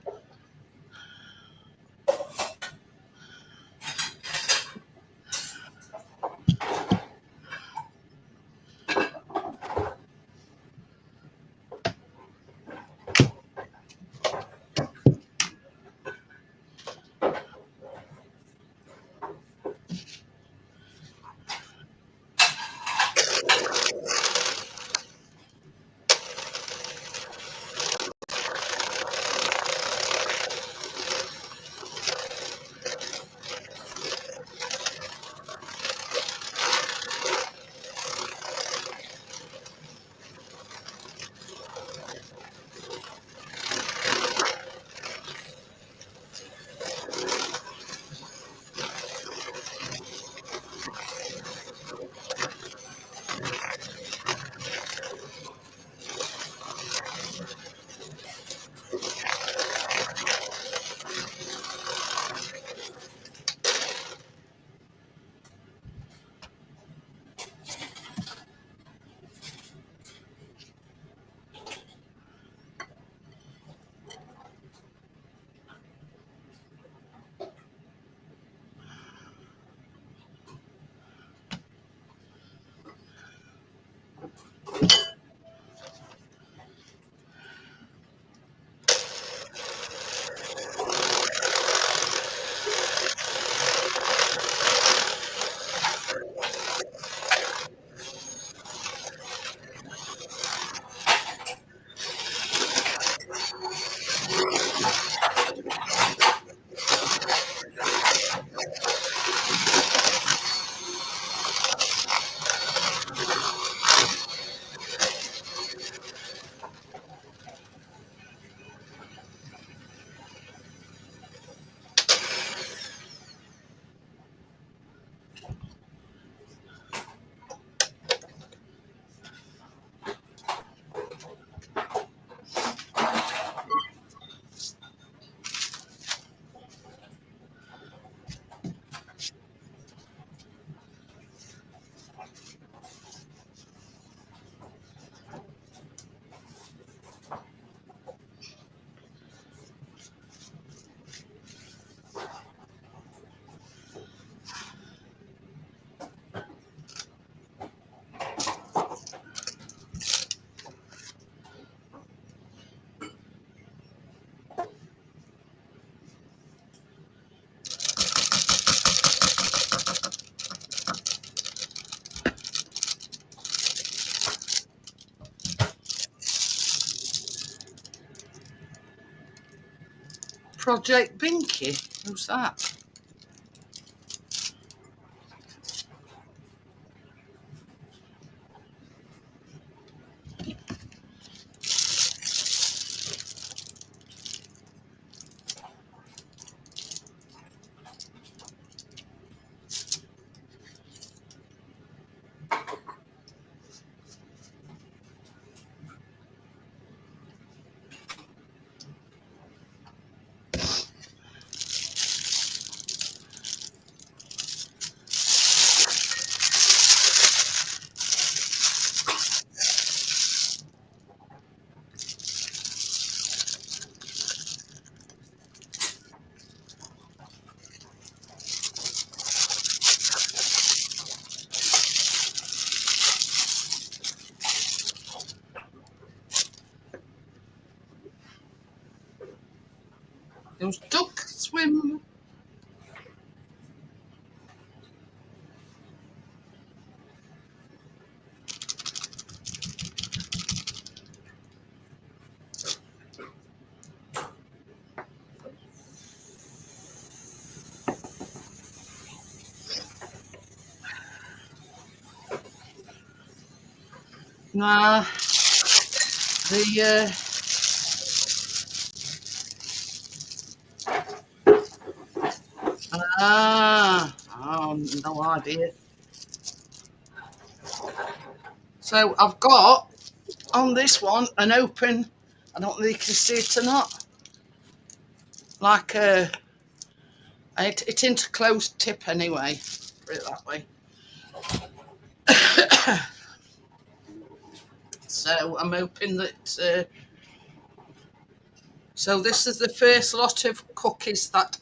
S1: Project Binky. Who's that? Those duck swim. Nah, the oh, no idea. So I've got on this one an open. I don't know if you can see it or not. like it's into closed tip anyway. Put it that way. So I'm hoping that. So this is the first lot of cookies that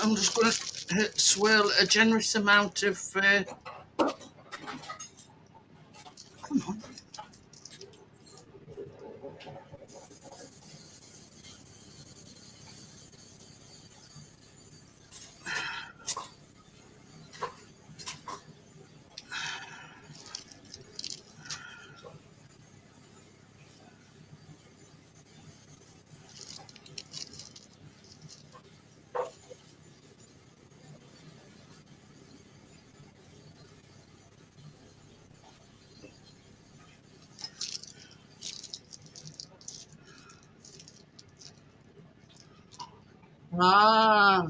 S1: I'm just going to swirl a generous amount of. Come on. Ah.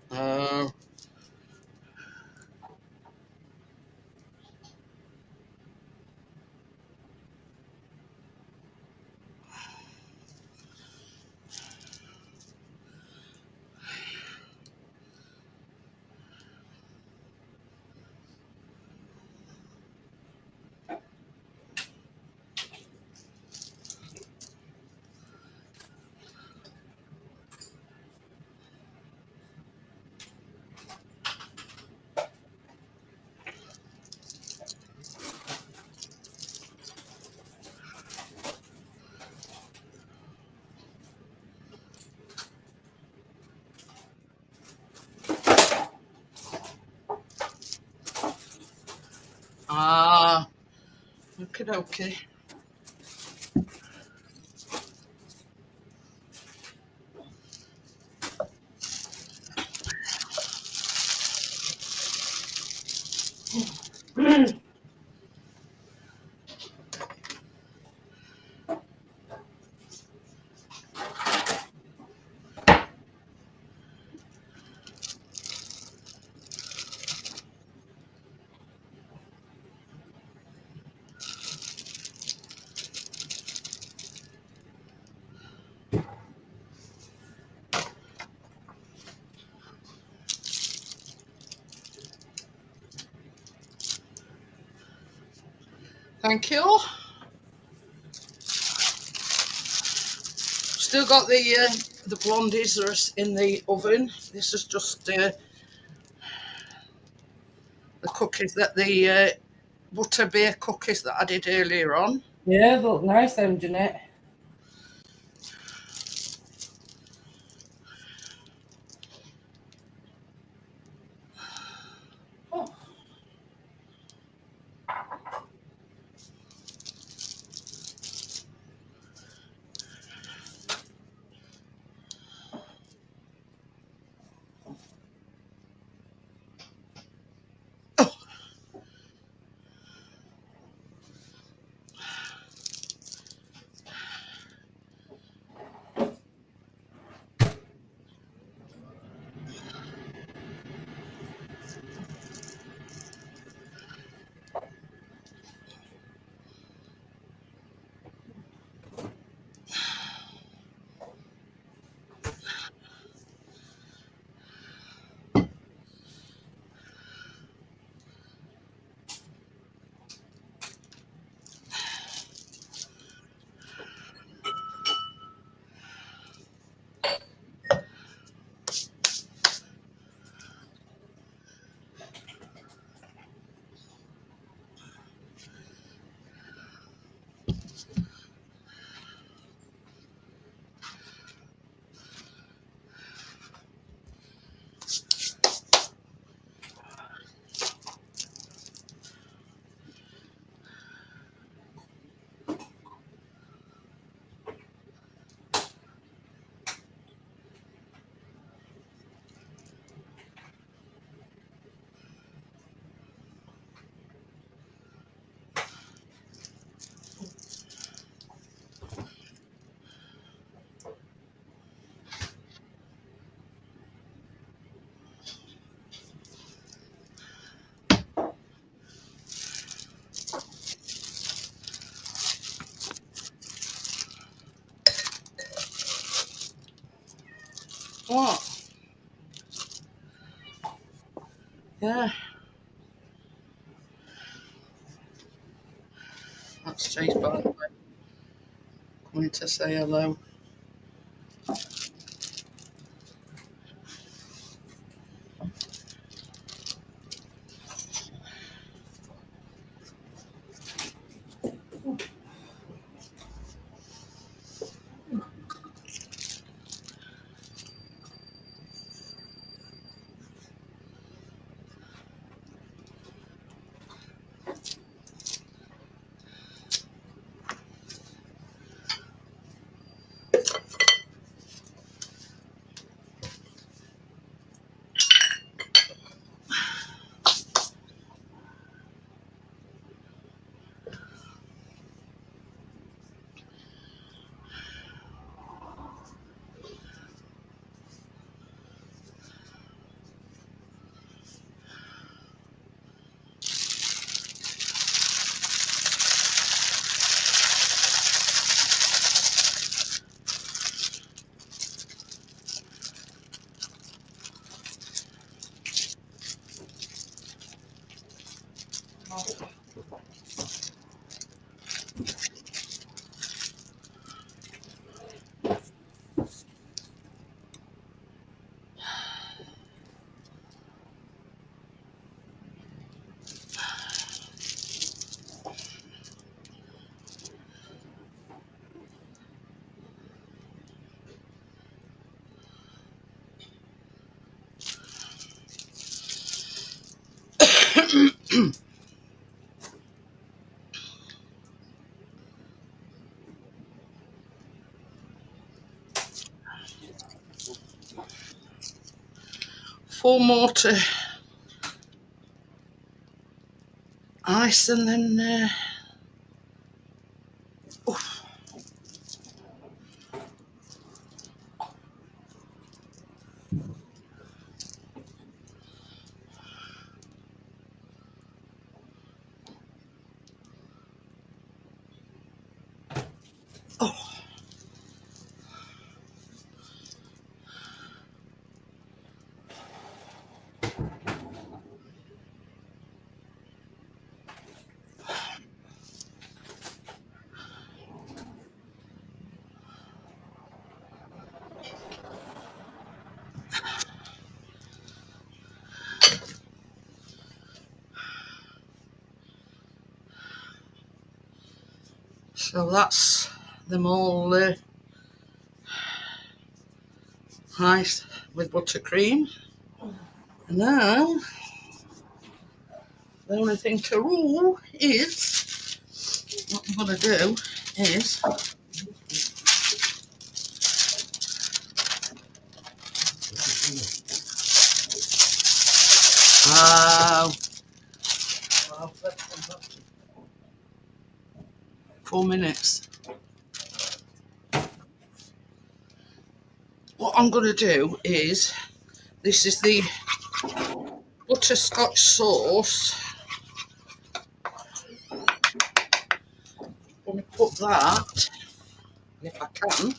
S1: Uh, ah. Okay, okay. Thank you. Still got the blondies are in the oven. This is just the cookies that the butterbeer cookies that I did earlier on.
S2: Yeah, they look nice, them, Jeanette. Oh.
S1: What? Yeah. That's Chase, by the way. Coming to say hello. Four more to ice and then so that's them all ice with buttercream. And now the only thing to rule is what I'm going to do is uh, 4 minutes. What I'm going to do is, this is the butterscotch sauce. I'm going to put that, if I can.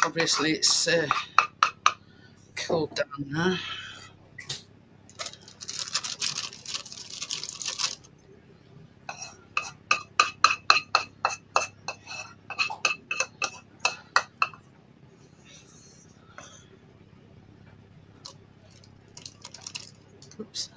S1: Obviously it's cooled down now. Oops.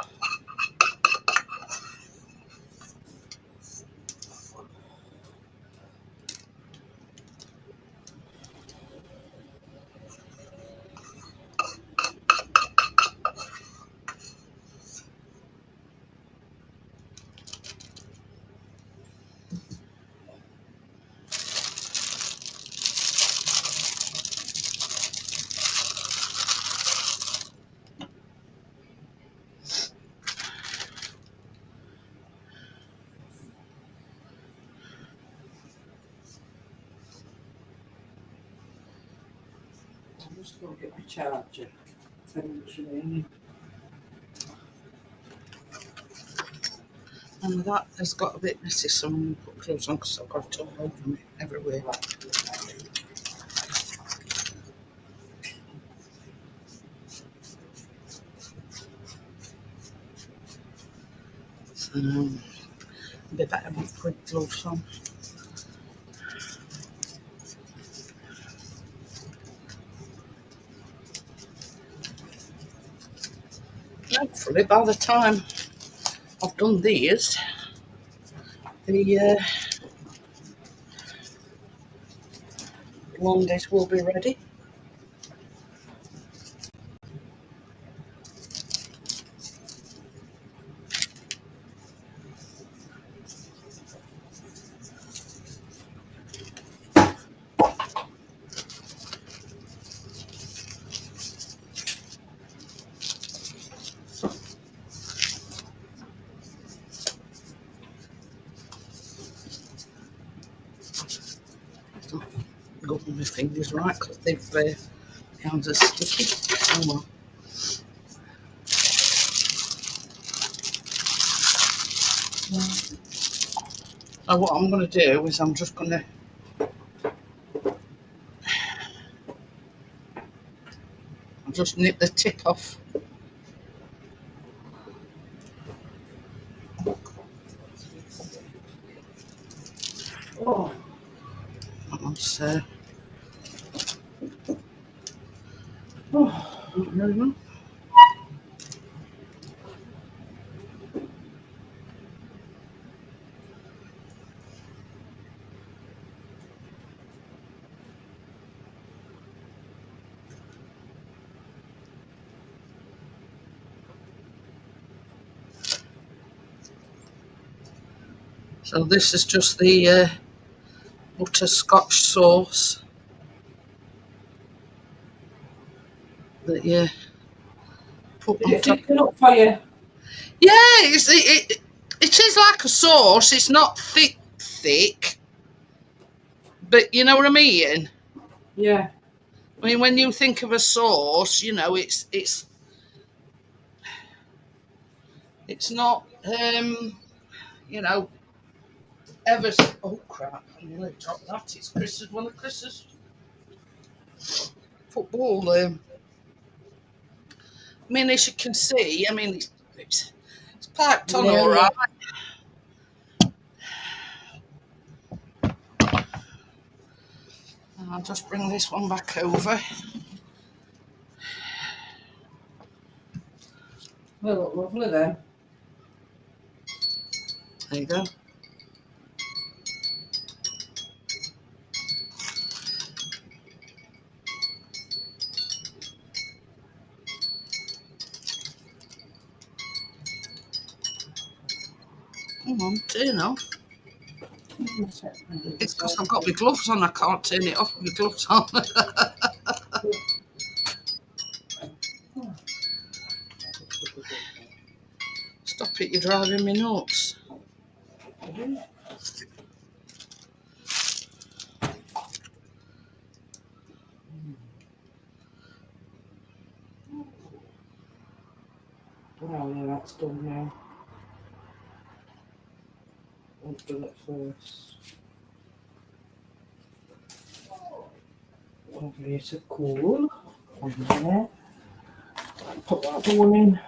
S2: I'm just going to get my charger. Tell you what you mean.
S1: And that has got a bit messy, so I'm going to put gloves on because I've got it all over me everywhere. So, a bit better with quick gloves on. Hopefully, by the time I've done these, the blondies will be ready. Got my fingers right because they've hands are sticky. Oh well. So what I'm going to do is I'm just going to just nip the tip off.
S2: Oh,
S1: That's
S2: oh.
S1: not very well. So this is just the butterscotch sauce that you put
S2: Did
S1: on
S2: it
S1: top.
S2: thicken up for you?
S1: Yeah, it is like a sauce. It's not thick, but you know what I mean.
S2: Yeah.
S1: I mean, when you think of a sauce, you know it's not you know ever. Oh crap! I nearly dropped that. It's Chris's one of Chris's football. I mean, as you can see, I mean it's piped on all
S2: Yeah.
S1: right. And I'll just bring this one back over.
S2: They look lovely then.
S1: There you go. Come on, turn off. It's because I've got my gloves on. I can't turn it off with my gloves on. Stop it, you're driving me nuts.
S2: Oh, yeah, that's done now. I've done it first. Lovely, it's a cool. On there. Put that one in.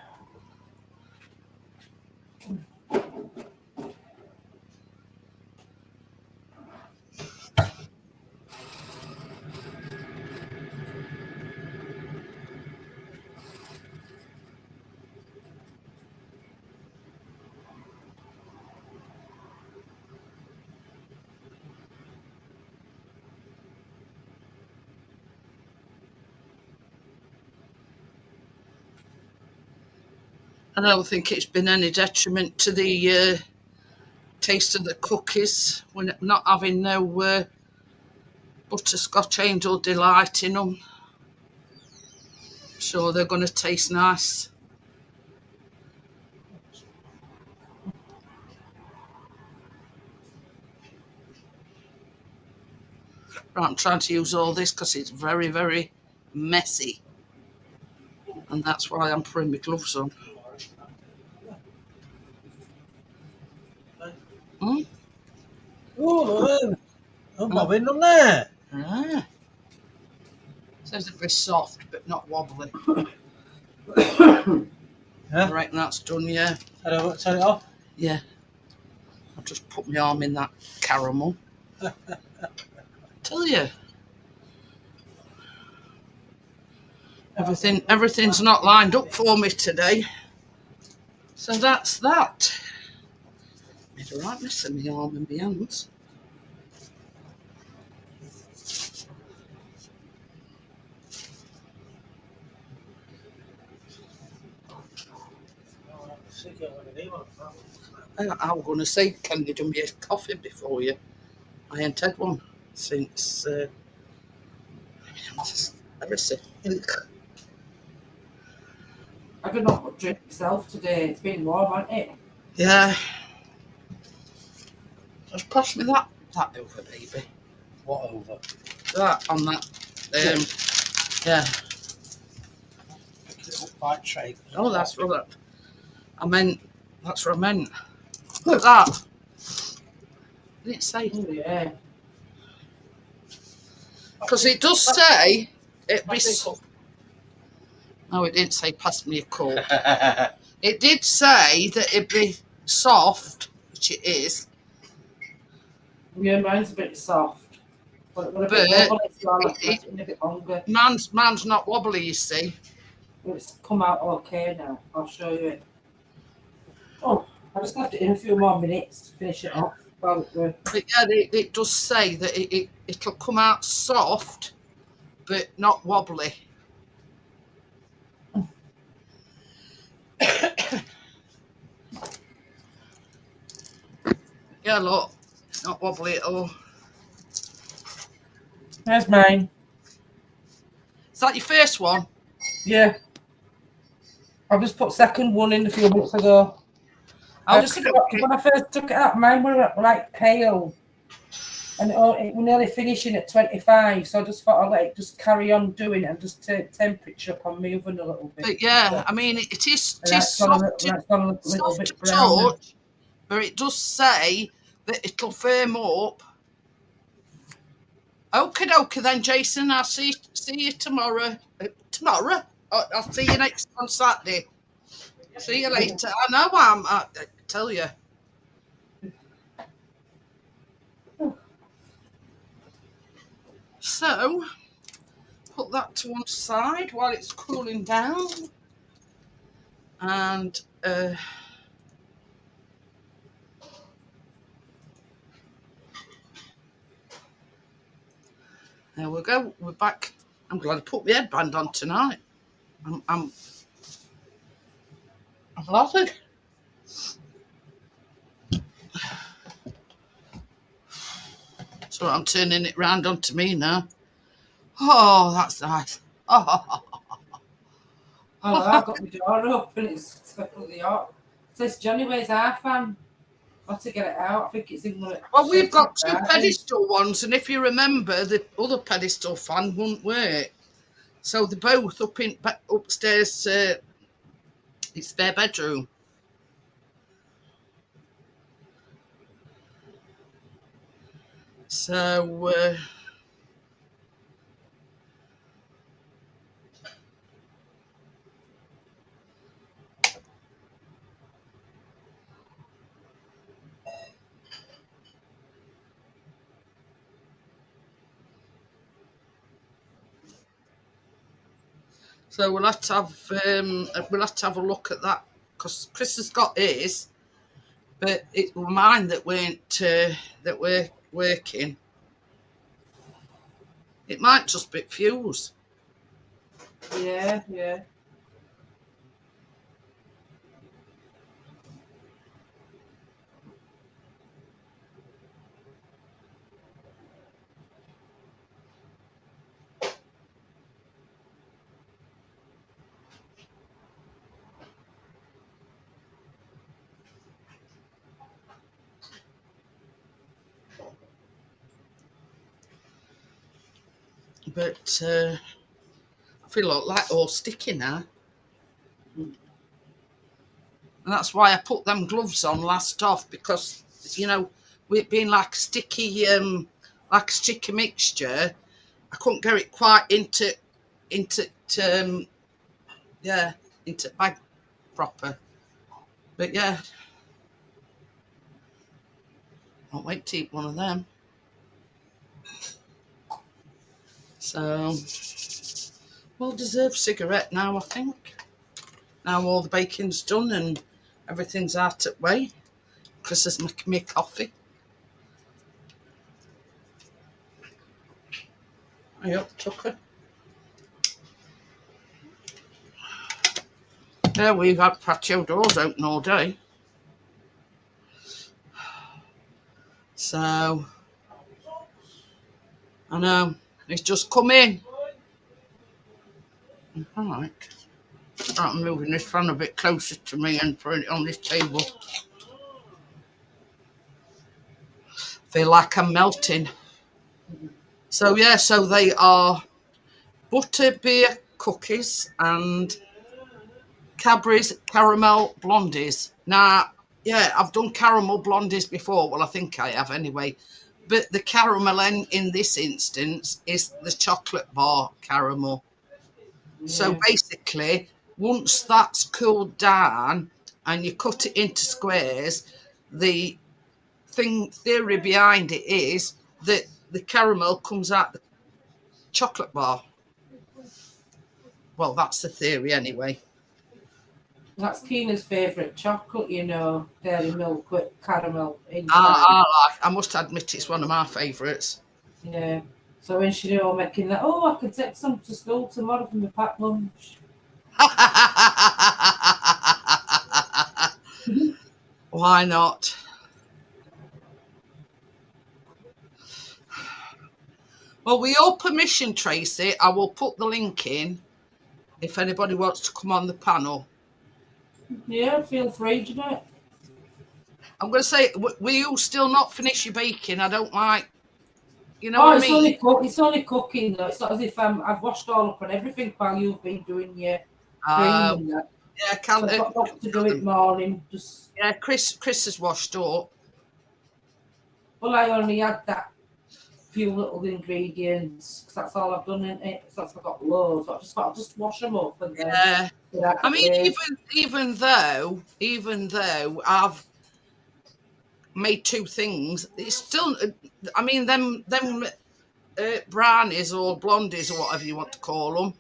S1: I don't think it's been any detriment to the taste of the cookies. We're not having no butterscotch angel delight in them. Sure, they're going to taste nice. Right, I'm trying to use all this because it's very, very messy. And that's why I'm putting my gloves on. Mm?
S3: Oh, I'm bobbing them there.
S1: Ah. Says it'll be soft but not wobbly. I reckon that's done, yeah.
S3: Turn it off.
S1: Yeah. I'll just put my arm in that caramel. Tell you. Everything's not lined up for me today. So that's that. Made a right mess of my arm and my hands. I was going to say, can you do me a coffee before you? I ain't had one since everything.
S2: I did not put drink myself today. It's been warm, hasn't it?
S1: Yeah. Just pass me that over, baby.
S3: What over?
S1: That on that. Yeah.
S3: White tray.
S1: Oh, that's what I meant. That's what I meant. Look at that. Did it say?
S2: Oh, yeah.
S1: Because it does say it'd be. No, it didn't say pass me a cup. It did say that it'd be soft, which it is.
S2: Yeah, mine's a bit soft. But a bit wobbly, so I like it a bit longer.
S1: Man's not wobbly, you see.
S2: It's come out okay now. I'll show you it. Oh, I just left it in a few more minutes to finish it off.
S1: But yeah, it does say that it'll come out soft, but not wobbly. Yeah, look, not wobbly at all.
S2: There's mine.
S1: Is that your first one?
S2: Yeah. I've just put second one in a few minutes ago. When I first took it out, mine were like pale. And it was nearly finishing at 25, so I just thought I'd let it just carry on doing it and just take temperature up on my oven a little bit.
S1: But yeah, I mean, it is
S2: soft
S1: to
S2: brown.
S1: touch, but it does say that it'll firm up. Okie dokie then, Jason. I'll see you tomorrow. Tomorrow? I'll see you next on Saturday. See you later. I know I tell you. So, put that to one side while it's cooling down. And there we go. We're back. I'm glad I put my headband on tonight. I'm lathered. So I'm turning it round onto me now. Oh, that's nice. Oh,
S2: I've got my door up and it's speckledy hot. It says Johnny, where's our fan? I've got to get it out. I think it's in the.
S1: Well, we've got two pedestal ones, and if you remember, the other pedestal fan wouldn't work. So they're both up in upstairs. It's their bedroom. So we'll have to have a look at that because Chris has got his, but it was mine that we're working. It might just be fuse.
S2: Yeah.
S1: But I feel like all sticky now. And that's why I put them gloves on last off, because, you know, with it being like a sticky mixture, I couldn't get it quite into bag proper. But yeah, can't wait to eat one of them. So, well-deserved cigarette now, I think. Now all the baking's done and everything's out of way. Chris is making me coffee. Hey up, Tucker. Yeah, we've had patio doors open all day. So, I know, it's just come in. Alright. I'm moving this fan a bit closer to me and putting it on this table. Feel like I'm melting. So yeah, so they are butterbeer cookies and Cadbury's caramel blondies. Now, yeah, I've done caramel blondies before. Well, I think I have anyway. But the caramel in this instance is the chocolate bar caramel. Yeah. So basically, once that's cooled down and you cut it into squares, the theory behind it is that the caramel comes out the chocolate bar. Well, that's the theory anyway.
S2: That's Tina's favourite chocolate, you know, dairy milk with caramel inside.
S1: I must admit it's one of my favourites.
S2: Yeah. So when she's all making that, I could take some to school tomorrow for my packed lunch.
S1: Why not? Well, with your permission, Tracy, I will put the link in if anybody wants to come on the panel.
S2: Yeah, feel free, Jeanette.
S1: I'm going to say, will you still not finish your baking? I don't like, you know what I mean?
S2: It's only cooking, though. It's not as if I've washed all up and everything while you've been doing your cream and that.
S1: Yeah, I've
S2: got to do it morning.
S1: Yeah, Chris has washed up.
S2: Well, I only had that few little ingredients because that's all I've done in it. So I've got loads. I'll just wash them up and then.
S1: Yeah. I mean, even though I've made two things, it's still. I mean, them brownies or blondies or whatever you want to call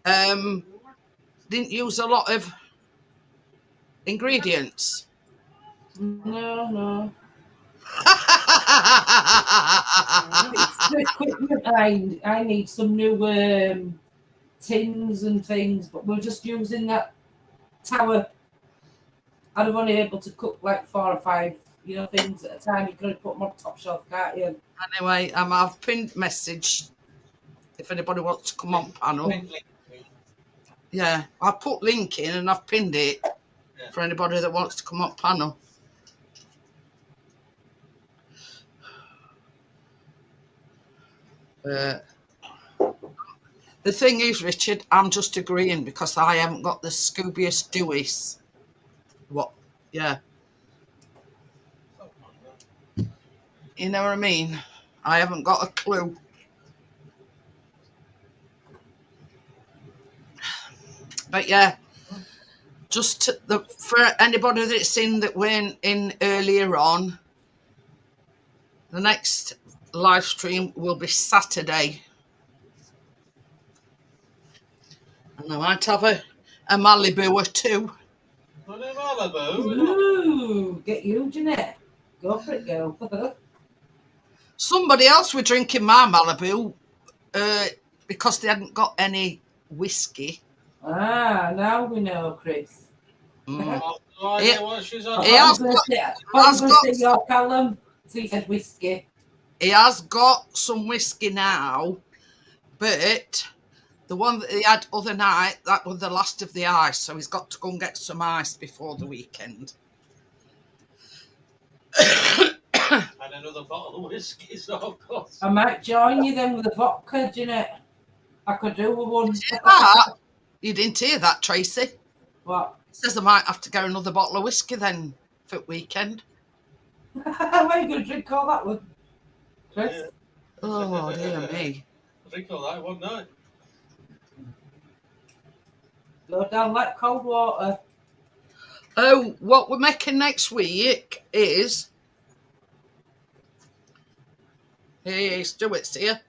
S1: them, didn't use a lot of ingredients.
S2: No. I need some new tins and things, but we're just using that tower. I'd have only able to cook like 4 or 5, things at a time. You can only put them on top shelf, can't you?
S1: Anyway, I've pinned message if anybody wants to come on panel. Yeah, I put link in and I've pinned it for anybody that wants to come on panel. The thing is, Richard, I'm just agreeing because I haven't got the Scoobiest Dewies. What? Yeah. You know what I mean? I haven't got a clue. But yeah, just for anybody that's in that went in earlier on, the next live stream will be Saturday. And I might have a Malibu or two.
S3: A Malibu?
S2: Ooh, get you, Jeanette. Go for it, girl.
S1: Somebody else were drinking my Malibu because they hadn't got any whiskey.
S2: Now we know, Chris.
S1: He
S2: said whiskey.
S1: He has got some whiskey now, but the one that he had other night, that was the last of the ice, so he's got to go and get some ice before the weekend.
S3: And another bottle of whiskey, so of course.
S2: I might join you then with a vodka, Jeanette. I could do with one.
S1: You didn't hear that, Tracy?
S2: What?
S1: Says I might have to get another bottle of whiskey then for the weekend.
S2: Where are you going to drink all that with? Chris?
S3: Yeah.
S1: Oh, dear me.
S3: I drink all that one night.
S2: Go down like cold water.
S1: Oh, what we're making next week is... Hey, Stuart's here.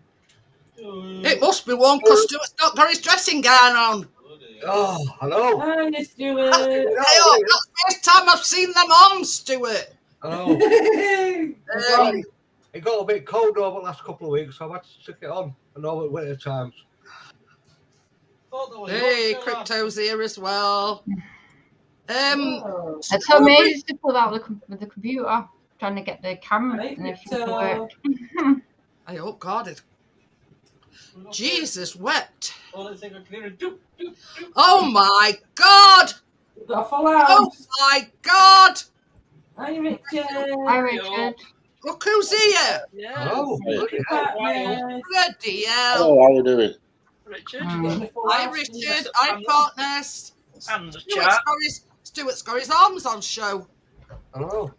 S1: It must be warm because Stuart's not got his dressing gown on.
S4: Oh, hello.
S2: Hi, Stuart.
S1: Hey, oh, that's the first time I've seen them on, Stuart.
S4: Hello. It got a bit cold over the last couple of weeks, so I've had to stick it on. I know at winter times.
S1: Hey, Crypto's here as well.
S5: It's so amazing to pull out with the computer, trying to get the camera and everything to work.
S1: Oh, God, it's... Jesus wept. Oh, my God.
S2: Got a full house.
S1: Oh, my God.
S2: Hi, Richard.
S5: Hi, Richard.
S1: Look who's here.
S4: Oh, bloody hell.
S1: Bloody hell.
S6: Hello, how are you doing?
S3: Richard.
S1: Hi, Richard. Hi, partners.
S3: And the chat.
S1: Stuart's got his arms on show.
S4: Hello.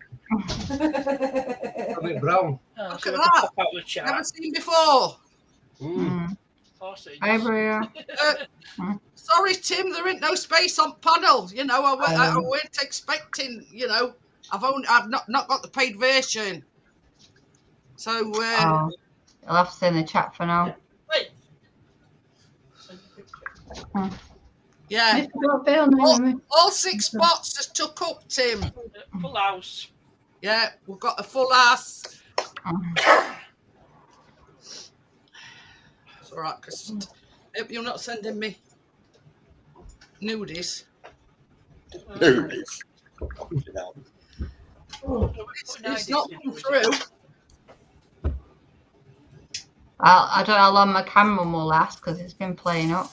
S4: A bit brown.
S1: Look at that. Never seen before.
S5: Hi, Bria.
S1: Sorry, Tim, there ain't no space on panel. You know, I weren't expecting, you know, I've not got the paid version. So,
S5: I'll have to stay in the chat for now.
S3: Wait.
S1: Yeah. All 6 spots just took up, Tim.
S3: Full house.
S1: Yeah, we've got a full ass. It's all right, Chris. Hope you're not sending me nudies.
S6: Nudies.
S1: It's not come through.
S5: I don't know how long my camera will last because it's been playing up.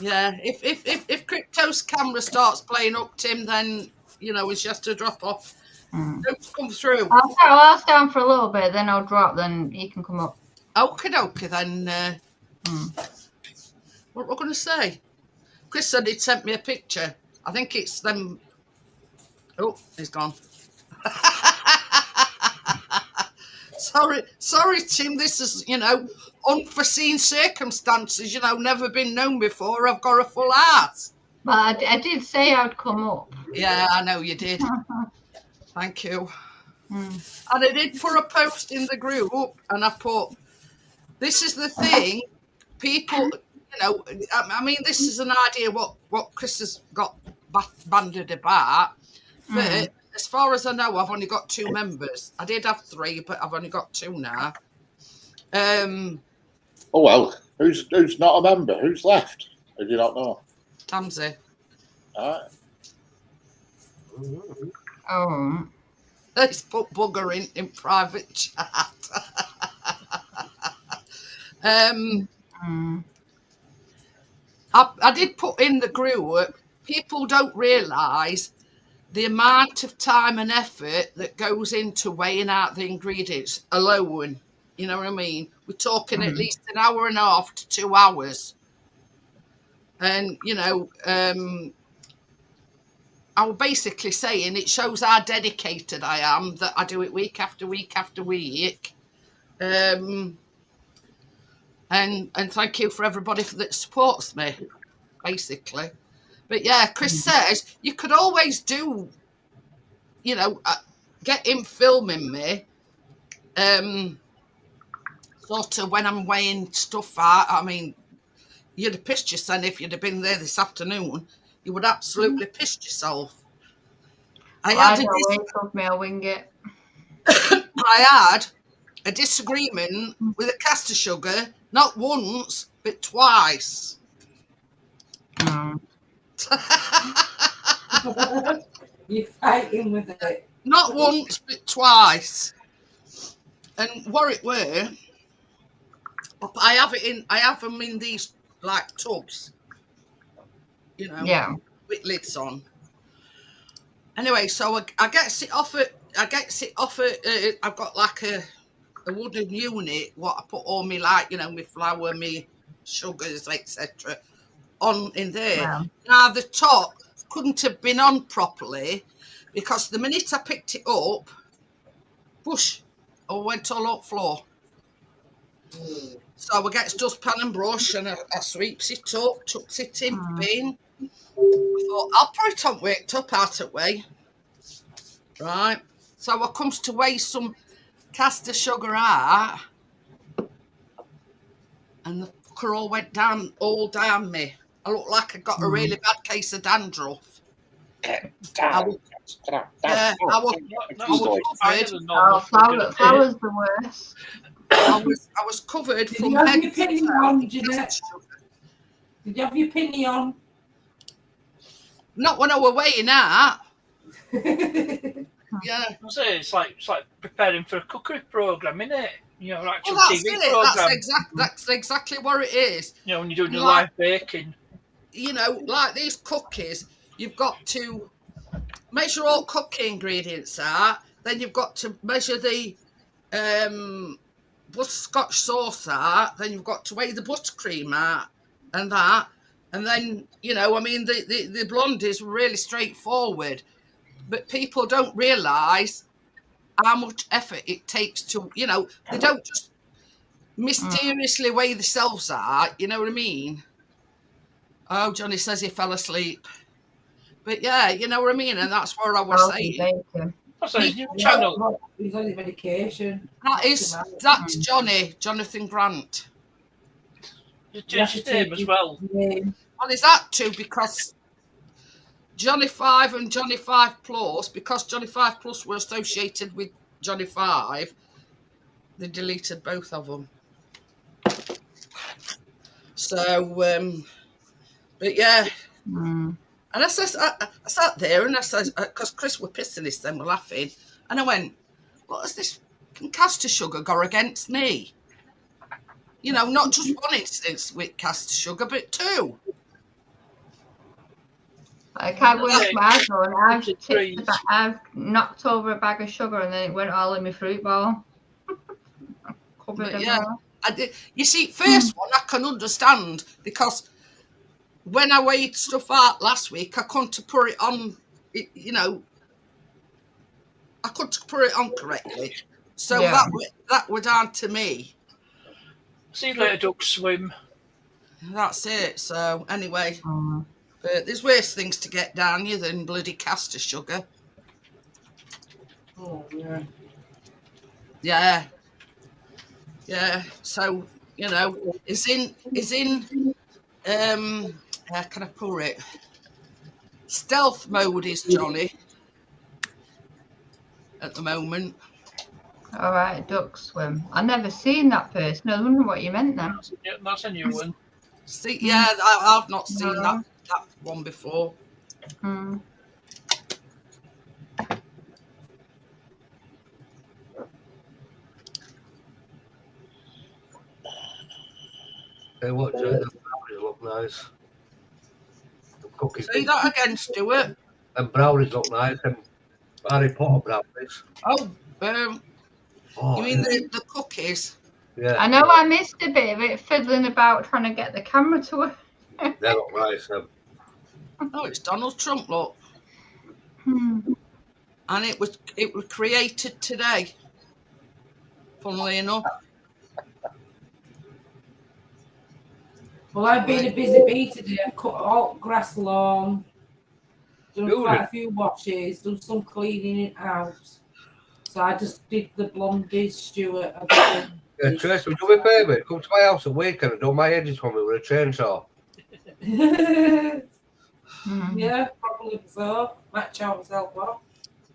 S1: Yeah, if Crypto's camera starts playing up, Tim, then you know it's just to drop off. Don't come through.
S5: I'll stay on for a little bit, then I'll drop. Then you can come up.
S1: Okay, then. What we're going to say? Chris said he'd sent me a picture. I think it's them. Oh, he's gone. Sorry, Tim. This is, you know, unforeseen circumstances. You know, never been known before. I've got a full heart.
S5: But I did say I'd come up.
S1: Yeah, I know you did. Thank you. And I did put a post in the group, and I put, "This is the thing, people." You know, I mean, this is an idea what Chris has got bandied about. But as far as I know, I've only got 2 members. I did have 3, but I've only got 2 now.
S6: Oh well, who's not a member? Who's left? I do not know.
S1: Tamsy.
S6: All right.
S5: Oh.
S1: Let's put bugger in private chat. I did put in the group, people don't realise the amount of time and effort that goes into weighing out the ingredients alone. You know what I mean? We're talking at least an hour and a half to 2 hours. And, you know, I was basically saying it shows how dedicated I am that I do it week after week after week. And thank you for everybody that supports me, basically. But yeah, Chris says you could always do, you know, get him filming me, sort of when I'm weighing stuff out. I mean, you'd have pissed yourself if you'd have been there this afternoon. You would absolutely pissed yourself.
S5: I'll wing it.
S1: I had a disagreement with a caster sugar, not once, but twice.
S2: You're fighting with it.
S1: Not once, but twice. And what it were, I have them in these like tubs, you know, with lids on. Anyway, so I get it off at, I've got like a wooden unit, what I put all me, like, you know, my flour, me sugars, etc. on in there.
S5: Wow.
S1: Now the top couldn't have been on properly because the minute I picked it up, whoosh, I went all up floor. So I gets dustpan and brush and I sweeps it up, chucks it in bin. I thought, I'll put it on waked up out of way. Right. So I comes to weigh some caster sugar out and the fucker all went down me. I looked like I got a really bad case of dandruff. I was covered.
S5: Oh, flour's the worst.
S1: I was covered
S2: Did
S1: from
S2: you have
S1: head
S2: your
S1: to
S2: penny
S1: toe.
S2: on, Jeanette? Did you have your penny on?
S1: Not when I were weighing out. Yeah.
S7: I say it's like preparing for a cookery program, isn't it? You know, an actual
S1: Well, that's
S7: TV
S1: it.
S7: program.
S1: That's exactly what it is.
S7: You know, when you're doing your
S1: Like-
S7: live baking.
S1: You know, like these cookies, you've got to measure all cookie ingredients out. Then you've got to measure the butterscotch sauce out. Then you've got to weigh the buttercream out and that. And then, you know, I mean, the blondies were really straightforward. But people don't realise how much effort it takes to, you know, they don't just mysteriously weigh themselves out, you know what I mean? Oh, Johnny says he fell asleep. But yeah, you know what I mean? And that's what I was saying.
S7: That's his new channel.
S2: He's on his medication.
S1: That's Jonathan Grant.
S7: You changed his name as well.
S1: Well, is that too? Because Johnny 5 and Johnny 5 Plus, because Johnny 5 Plus were associated with Johnny 5, they deleted both of them. So, but yeah. And I sat there and I said, because Chris were pissing us then, we're laughing. And I went, what has this caster sugar got against me? You know, not just one instance with caster sugar, but two.
S5: Like I was and I've knocked over a bag of sugar and then it went all in my fruit bowl.
S1: But yeah, I did. You see, first one I can understand because when I weighed stuff out last week, I couldn't put it on. You know, I couldn't put it on correctly, so that were down to me.
S7: See you later, duck swim.
S1: That's it. So anyway, but there's worse things to get down you than bloody caster sugar.
S2: Oh yeah.
S1: Yeah. Yeah. So you know, is in how can I put it? Stealth mode is Johnny at the moment.
S5: All right, duck swim. I've never seen that person. I wonder what you meant then.
S7: That's a new one.
S1: See, yeah, I've not seen that one before.
S4: Hey, what, Joe? The brownies look nice. The cookies.
S1: See that again, Stuart?
S4: And brownies look nice. And Harry Potter brownies.
S1: You mean the cookies?
S4: Yeah.
S5: I know I missed a bit of it fiddling about trying to get the camera to work.
S4: They look nice.
S1: Oh, it's Donald Trump, look. And it was created today. Funnily enough.
S2: Well, I've been a busy bee today. I've cut all grass lawn, done quite a few washes, done some cleaning in house. So I just did the blondies, Stuart.
S4: Yeah, Tracy, do me a favour. Come to my house at weekend and do my edges for me with a chainsaw.
S2: Yeah, probably so. Might chow myself off.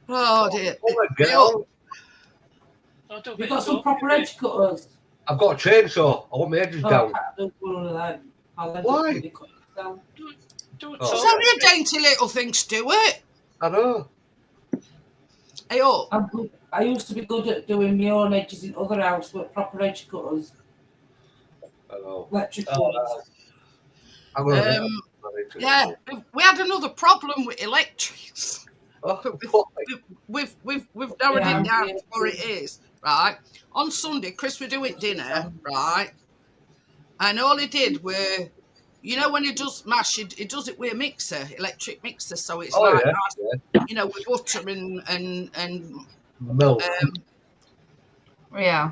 S1: Oh dear.
S4: Get on.
S2: You've got some proper edge cutters.
S4: I've got a chainsaw. I want my edges down.
S2: I don't want one of them.
S4: Why?
S1: It's only a dainty little thing, Stuart.
S4: I know.
S1: Hey, up.
S2: I used to be good at doing my own edges in other houses with proper edge cutters.
S4: I know.
S2: Electric
S4: ones.
S1: Yeah, we had another problem with electrics. We've narrowed it down to what it is, right? On Sunday, Chris, we're doing dinner, right? And all he did were, you know, when he does mash, he does it with a mixer, electric mixer. So it's like,
S4: yeah.
S1: nice,
S4: Yeah.
S1: you know, with butter and
S4: Milk.
S5: Yeah.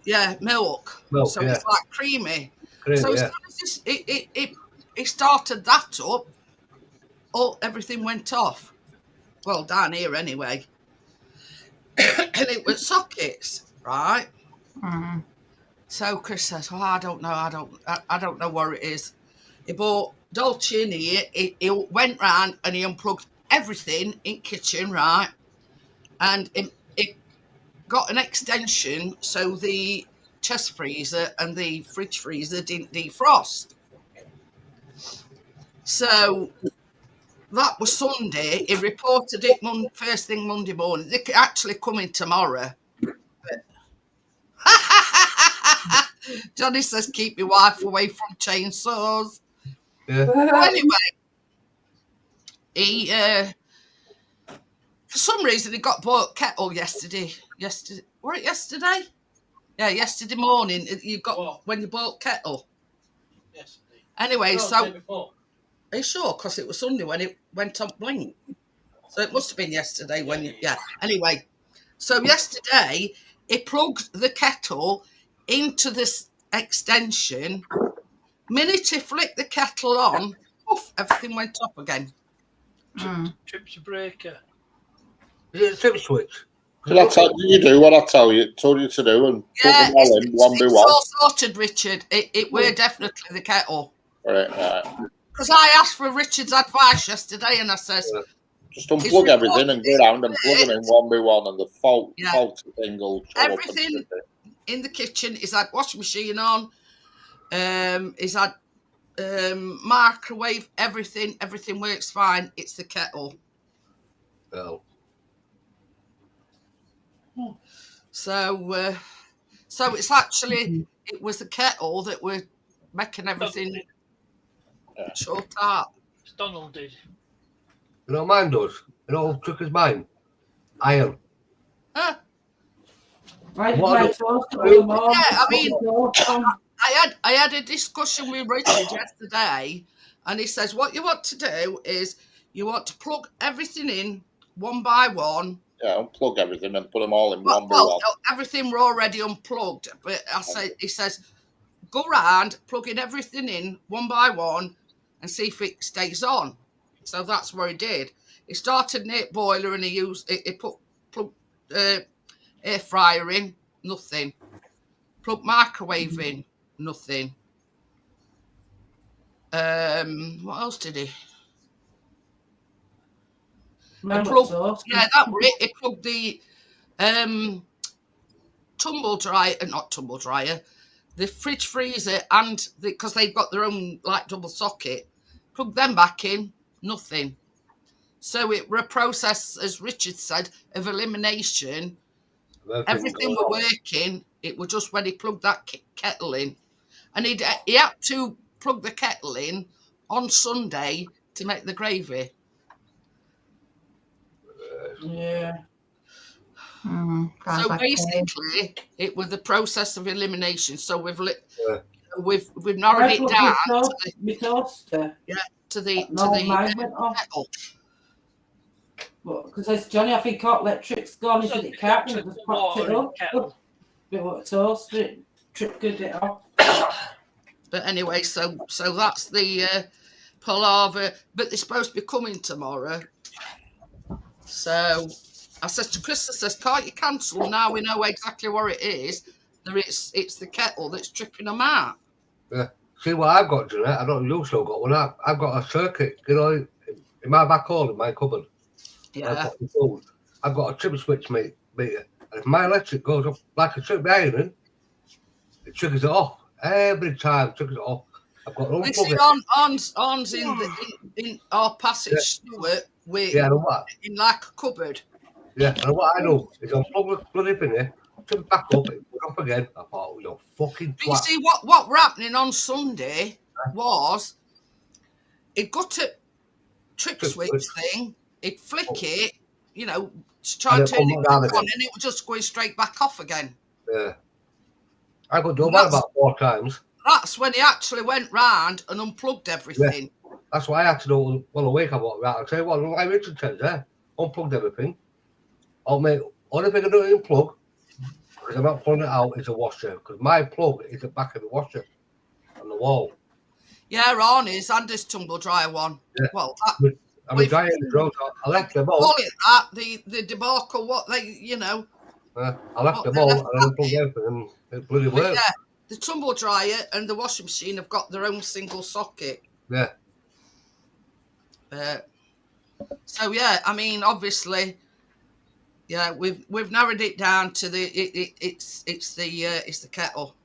S1: Yeah, milk.
S4: Milk,
S1: So
S4: yeah.
S1: it's like creamy.
S4: Cream,
S1: So as
S4: yeah.
S1: soon as it started that up, everything went off. Well, down here anyway. And it was sockets, right?
S5: Mm-hmm.
S1: So Chris says, "Oh, I don't know. I don't know where it is." He bought Dolcini. He went round and he unplugged everything in kitchen, right? And it got an extension so the chest freezer and the fridge freezer didn't defrost. So that was Sunday. He reported it first thing Monday morning. They could actually come in tomorrow. Johnny says, keep your wife away from chainsaws.
S4: Yeah.
S1: Well, anyway, he for some reason he got bought kettle yesterday. Were it yesterday? Yeah, yesterday morning. You got when you bought kettle.
S3: Yesterday.
S1: Anyway,
S3: No,
S1: so
S3: the day before.
S1: are you sure? Because it was Sunday when it went on blink. So it must have been yesterday when you, yeah. Anyway, so yesterday he plugged the kettle into this extension. Minute he flicked the kettle on, poof, everything went off again.
S7: Trips a breaker.
S4: Is it a trip switch?
S6: Did you do what I told you to do and put
S1: Yeah,
S6: them all in one by
S1: it's
S6: one?
S1: all sorted, Richard. It were definitely the kettle.
S6: Right.
S1: Because I asked for Richard's advice yesterday and I says,
S6: just unplug everything and go around and plug them in one by one, and the faulty thing will show
S1: everything
S6: up.
S1: In the kitchen. He's had washing machine on. He's had microwave. Everything works fine. It's the kettle.
S4: Oh.
S1: So it's actually it was the kettle that were making everything short up.
S7: Donald did.
S4: You know what mine does? You know what trick is mine? Iron.
S1: Huh?
S2: I mean,
S1: I had a discussion with Richard yesterday, and he says what you want to do is you want to plug everything in one by one.
S6: Yeah, unplug everything and put them all in one by one.
S1: Everything were already unplugged, but he says go round, plugging everything in one by one, and see if it stays on. So that's what he did. He started an air boiler and he plugged air fryer in, nothing. Plugged microwave in, nothing. What else did he? That was it. He plugged the not tumble dryer, the fridge freezer, and because they've got their own like double socket, plug them back in, nothing. So it were a process, as Richard said, of elimination. Everything were working. It was just when he plugged that kettle in, and he had to plug the kettle in on Sunday to make the gravy.
S2: Yeah.
S1: So basically, it was the process of elimination. So we've narrowed it down to the kettle.
S2: Because there's Johnny, I think hot electric's gone into the kettle and just popped it up. Bit of toast, it triggered it off.
S1: But anyway, so that's the palaver. But they're supposed to be coming tomorrow. So I said to Chris, I says, can't you cancel? Now we know exactly where it is. It's the kettle that's tripping them out.
S4: Yeah. See what I've got, Jeanette? I don't know you still got one. I've got a circuit, you know, in my back hall, in my cupboard.
S1: Yeah.
S4: I've got a trip switch meter. And if my electric goes up like a trip iron, it triggers it off. Every time triggers it off. I've got
S1: we see Arn's in our passage, Stuart, in like a cupboard.
S4: Yeah, and what I do is I'll plug the bloody thing here, turn it back up, it up again. I thought, you're fucking twat.
S1: You see what were happening on Sunday was it got a trick switch thing, it'd flick it, you know, to try and turn it back on, and it was just going straight back off again.
S4: Yeah. I got done that about 4 times.
S1: That's when he actually went round and unplugged everything.
S4: Yeah. That's why I had to do well a week. I got right. I tell you what, like Richard says, unplugged everything. Only thing I don't unplug, because I'm not pulling it out, is a washer. Because my plug is the back of the washer on the wall.
S1: Yeah, on his and his tumble dryer one.
S4: Yeah.
S1: Well,
S4: I'm a giant road. I left them all.
S1: Call it that, the debacle, what they,
S4: I left them all and I unplugged everything and it bloody worked.
S1: Yeah, the tumble dryer and the washing machine have got their own single socket.
S4: Yeah.
S1: So yeah, I mean, obviously, yeah, we've narrowed it down to it's the kettle.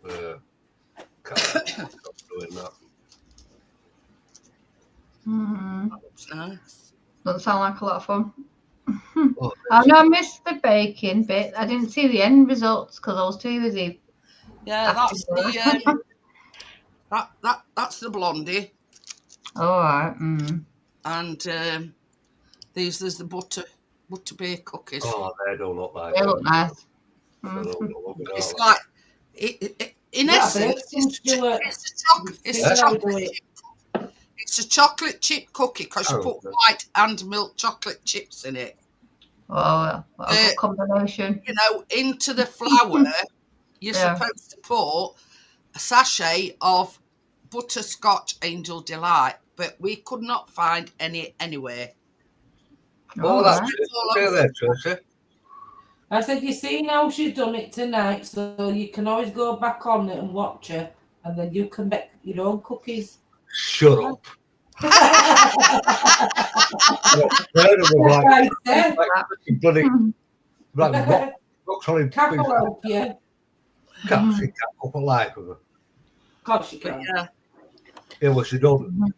S4: Can't doing that.
S1: Nice.
S5: Doesn't sound like a lot of fun. I know I missed the baking bit. I didn't see the end results because I was too busy.
S1: Yeah, that's the that's the blondie.
S5: All right.
S1: And there's the butterbeer cookies.
S4: Oh, they don't look like
S5: They
S4: that.
S5: look nice.
S1: It's like in essence, it's a chocolate chip cookie because you put white and milk chocolate chips in it.
S5: Oh, what a good combination.
S1: Into the flour, you're supposed to put a sachet of Butterscotch Angel Delight, but we could not find any anywhere.
S4: Oh, that's it. Tracy.
S2: I said, you see, now she's done it tonight, so you can always go back on it and watch her, and then you can make your own cookies.
S4: Shut up.
S2: Cap will help you.
S4: Can't see Cap up alive with her.
S2: Of course you can.
S4: Yeah, well, she don't.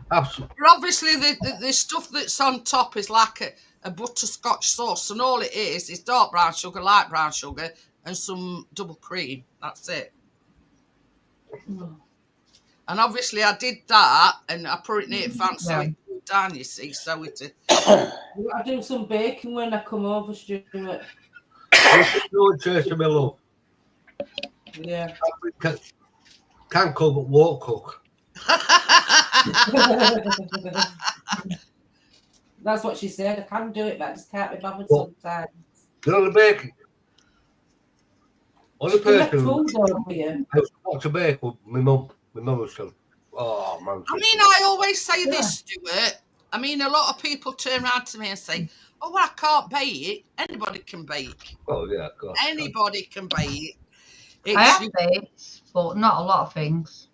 S4: Absolutely.
S1: But obviously, the stuff that's on top is like a butterscotch sauce, and all it is dark brown sugar, light brown sugar, and some double cream. That's it. And obviously, I did that, and I put it near fan so it cooled down. You see, so it's.
S2: I do some baking when I come over, Stuart.
S4: Tracy, my love.
S2: Yeah.
S4: Can cook, but won't cook.
S2: That's what she said. I can do it, but I just can't be bothered sometimes.
S4: You know the baking? Only person
S2: who
S4: wants to bake with my mum. My mum was still. Oh man.
S1: I mean, I always say this, Stuart. I mean, a lot of people turn around to me and say, "Oh, well, I can't bake. Anybody can bake."
S4: Oh yeah, of course.
S1: Anybody can bake.
S5: I have baked, but not a lot of things.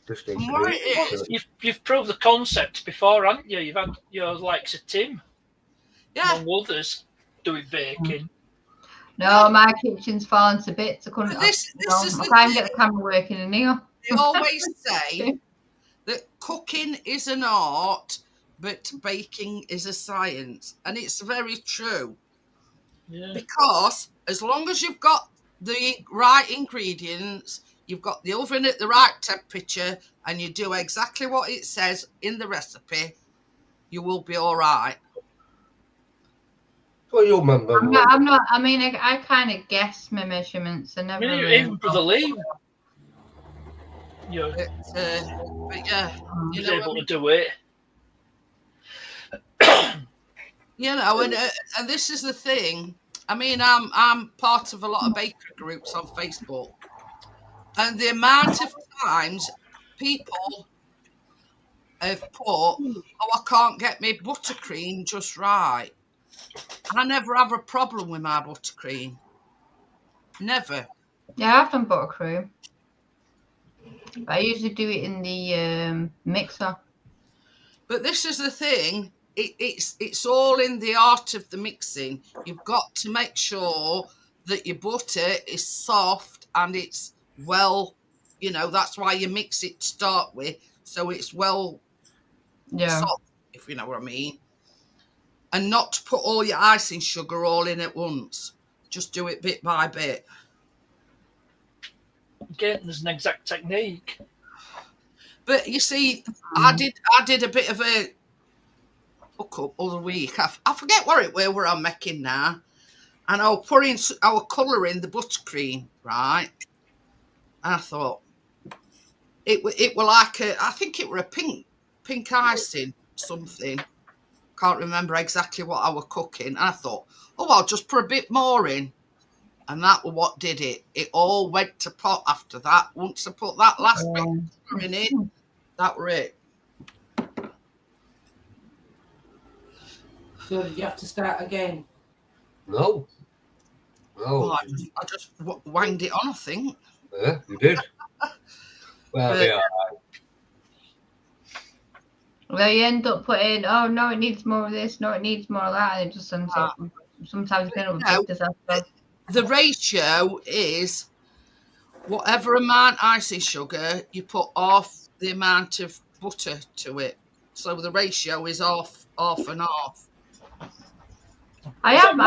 S7: You've proved the concept before, haven't you? You've had your likes of Tim, among others, doing baking.
S5: No, my kitchen's fallen to bits. I couldn't.
S1: This is
S5: I can't get the camera working in here.
S1: They always say that cooking is an art, but baking is a science, and it's very true. Yeah. Because as long as you've got the right ingredients, you've got the oven at the right temperature, and you do exactly what it says in the recipe, you will be all right.
S4: Well, you remember?
S5: I'm not. I mean, I kind of guess my measurements. I never.
S7: Even Brother Lee.
S1: But yeah,
S7: he's able to do it.
S1: And this is the thing. I mean, I'm part of a lot of bakery groups on Facebook, and the amount of times people have put, "Oh, I can't get my buttercream just right." I never have a problem with my buttercream. Never.
S5: Yeah, I've done buttercream. I usually do it in the mixer.
S1: But this is the thing. It's all in the art of the mixing. You've got to make sure that your butter is soft and it's well, that's why you mix it to start with, so it's well soft, if you know what I mean. And not to put all your icing sugar all in at once. Just do it bit by bit.
S7: Again, there's an exact technique.
S1: But you see, I did a bit of a hook up other week. I forget what it were I'm making now. and I was putting our colour in the buttercream, right? And I thought it were like I think it were a pink icing something. Can't remember exactly what I were cooking. And I thought, oh, I'll just put a bit more in. And that was what did it. It all went to pot after that. Once I put that last bit of sugar in it, that were it.
S2: So did you have to start again?
S4: No.
S1: Well, I just wanged it on, I think.
S4: Yeah, you did. Well, they are.
S5: Well, you end up putting, oh no, it needs more of this, no, it needs more of that, and it just sometimes you end up with big disaster.
S1: The ratio is whatever amount icing sugar you put off the amount of butter to it. So the ratio is half and half.
S5: I have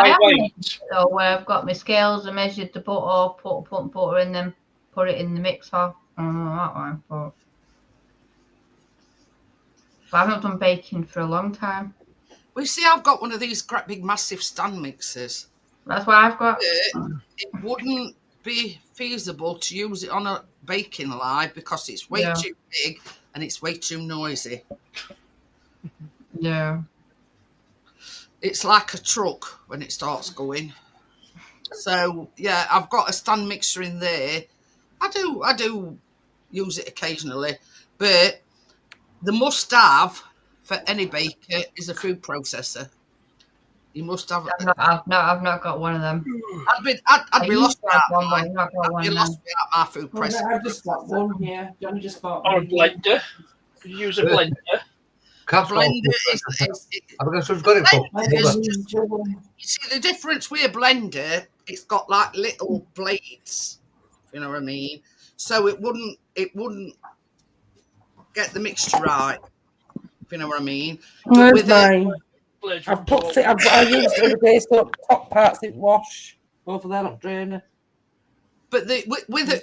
S5: though, where I've got my scales and measured the butter, put butter in them, put it in the mixer. I don't know that one, but I've not done baking for a long time.
S1: Well, you see, I've got one of these great big massive stand mixers.
S5: That's what I've got.
S1: It wouldn't be feasible to use it on a baking line because it's way too big and it's way too noisy.
S5: Yeah.
S1: It's like a truck when it starts going. So yeah, I've got a stand mixer in there. I do use it occasionally, but the must-have for any baker is a food processor. You must have.
S5: I've not got one of them.
S1: I'd be lost without my food
S2: Well,
S1: processor.
S2: I've just got one here. Johnny just bought
S7: Or a
S2: one.
S7: blender. You use a blender.
S1: Blender
S2: You
S1: see the difference with a blender? It's got like little blades. If you know what I mean. So it wouldn't get the mixture right. If you know what I mean.
S2: Where's mine? I've put it. I used it the other day, so top parts didn't wash. Over there, not draining.
S1: But with a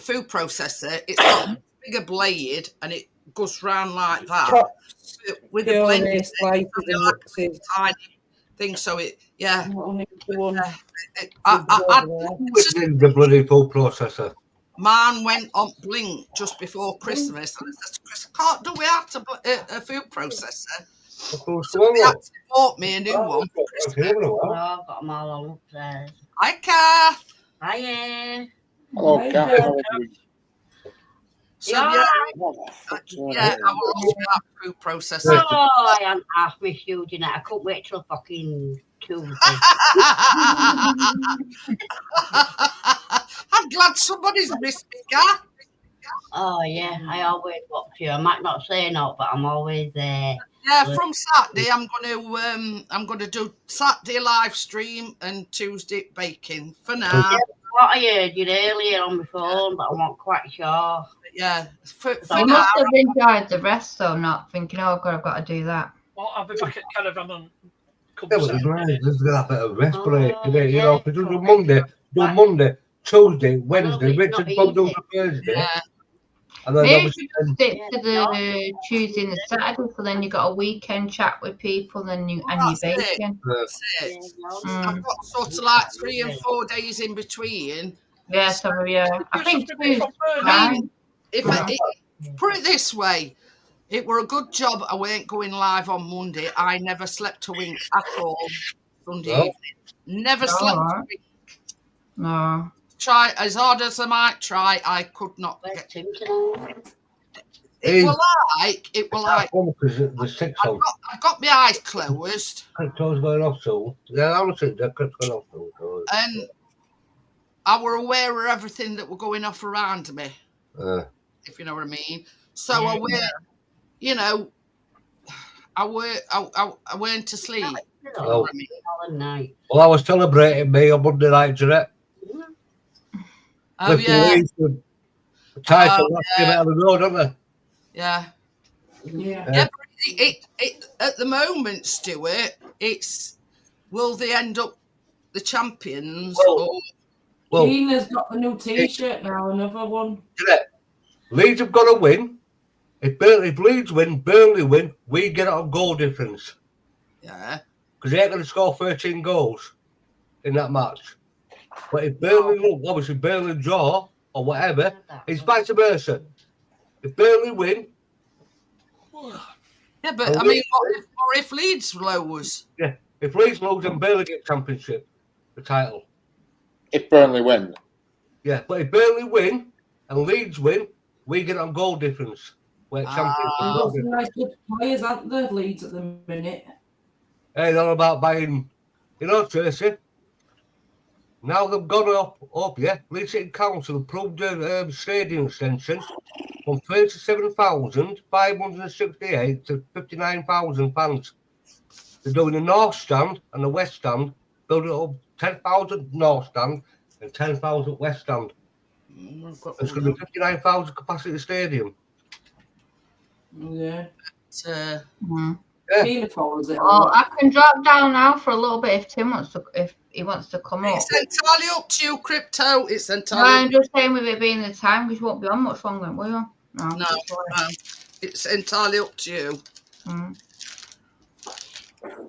S1: food processor, it's got a bigger blade and it goes round like that.
S2: Chops,
S1: with a blender,
S2: slices and mixes.
S1: Tiny thing, so it
S4: the bloody food processor.
S1: Mine went on blink just before Christmas, and I said to Chris, I can't do without a food processor. So we actually bought me a new one for Christmas.
S8: I've got them all on upstairs.
S1: Hi, Kath.
S8: Hiya.
S6: Hello, Kath.
S1: So yeah, I will also have food processor.
S8: Oh, I am half missed you, Jeanette. I couldn't wait till fucking Tuesday.
S1: I'm glad somebody's missed me, Kath.
S8: Oh yeah, I always watch you. I might not say no, but I'm always there.
S1: Yeah, from Saturday I'm gonna do Saturday live stream and Tuesday baking for now.
S8: Yeah, what I heard you earlier on my phone, but I'm not quite sure.
S1: Yeah, for
S5: I must have enjoyed the rest though, not thinking, oh god, I've got to do that.
S7: Well, I'll be back at Caravan on.
S4: Yeah, but there's that bit of rest break, you know, because do Monday, Tuesday, Wednesday, Richard Bob does Thursday.
S1: Yeah.
S4: And then
S5: maybe stick to the Tuesday and the Saturday, so then you got a weekend chat with people, and you baking.
S1: That's it. I've got sort of like 3 and 4 days in between.
S5: Yeah, so yeah, I think
S1: if I put it this way, it were a good job I weren't going live on Monday. I never slept a wink at all Sunday evening. Never slept a wink.
S5: No.
S1: Try as hard as I might try, I could not get
S8: him tonight.
S1: It was like I got my eyes closed. And I were aware of everything that were going off around me. If you know what I mean. So I were, you know, I weren't asleep. You know what I mean?
S4: Well, I was celebrating me on Monday night, Jeanette.
S1: Oh, yeah.
S4: Title out of the road, don't they?
S1: Yeah. Yeah, but it at the moment, Stuart, it's will they end up the champions?
S2: Well, Gina's got the new T-shirt now, another one.
S4: Leeds have got to win. If Leeds win, Burnley win, we get it on goal difference.
S1: Yeah.
S4: because he ain't going to score 13 goals in that match. But if Burnley, obviously Burnley draw or whatever, it's vice versa. If Burnley win,
S1: yeah, but I mean, or if Leeds lose?
S4: Yeah, if Leeds lose, then Burnley get championship, the title.
S6: If Burnley win.
S4: Yeah, but if Burnley win and Leeds win, we get on goal difference. We're champions.
S2: They've got some nice good players, aren't they, Leeds at the minute?
S4: Hey, they're all about buying, Tracy. Now they've gone up, yeah. Leeds City Council approved the stadium extension from 37,568 to 59,000 fans. They're doing the north stand and the west stand, building up 10,000 north stand and 10,000 west stand. It's going to be 59,000 capacity stadium.
S2: Yeah.
S4: Yeah.
S5: Well, I can drop down now for a little bit if Tim wants to, if he wants to come up.
S1: It's entirely up to you, Crypto. It's entirely.
S5: No, I'm just saying with it being the time, because you won't be on much longer, will you?
S1: No. It's entirely up to you.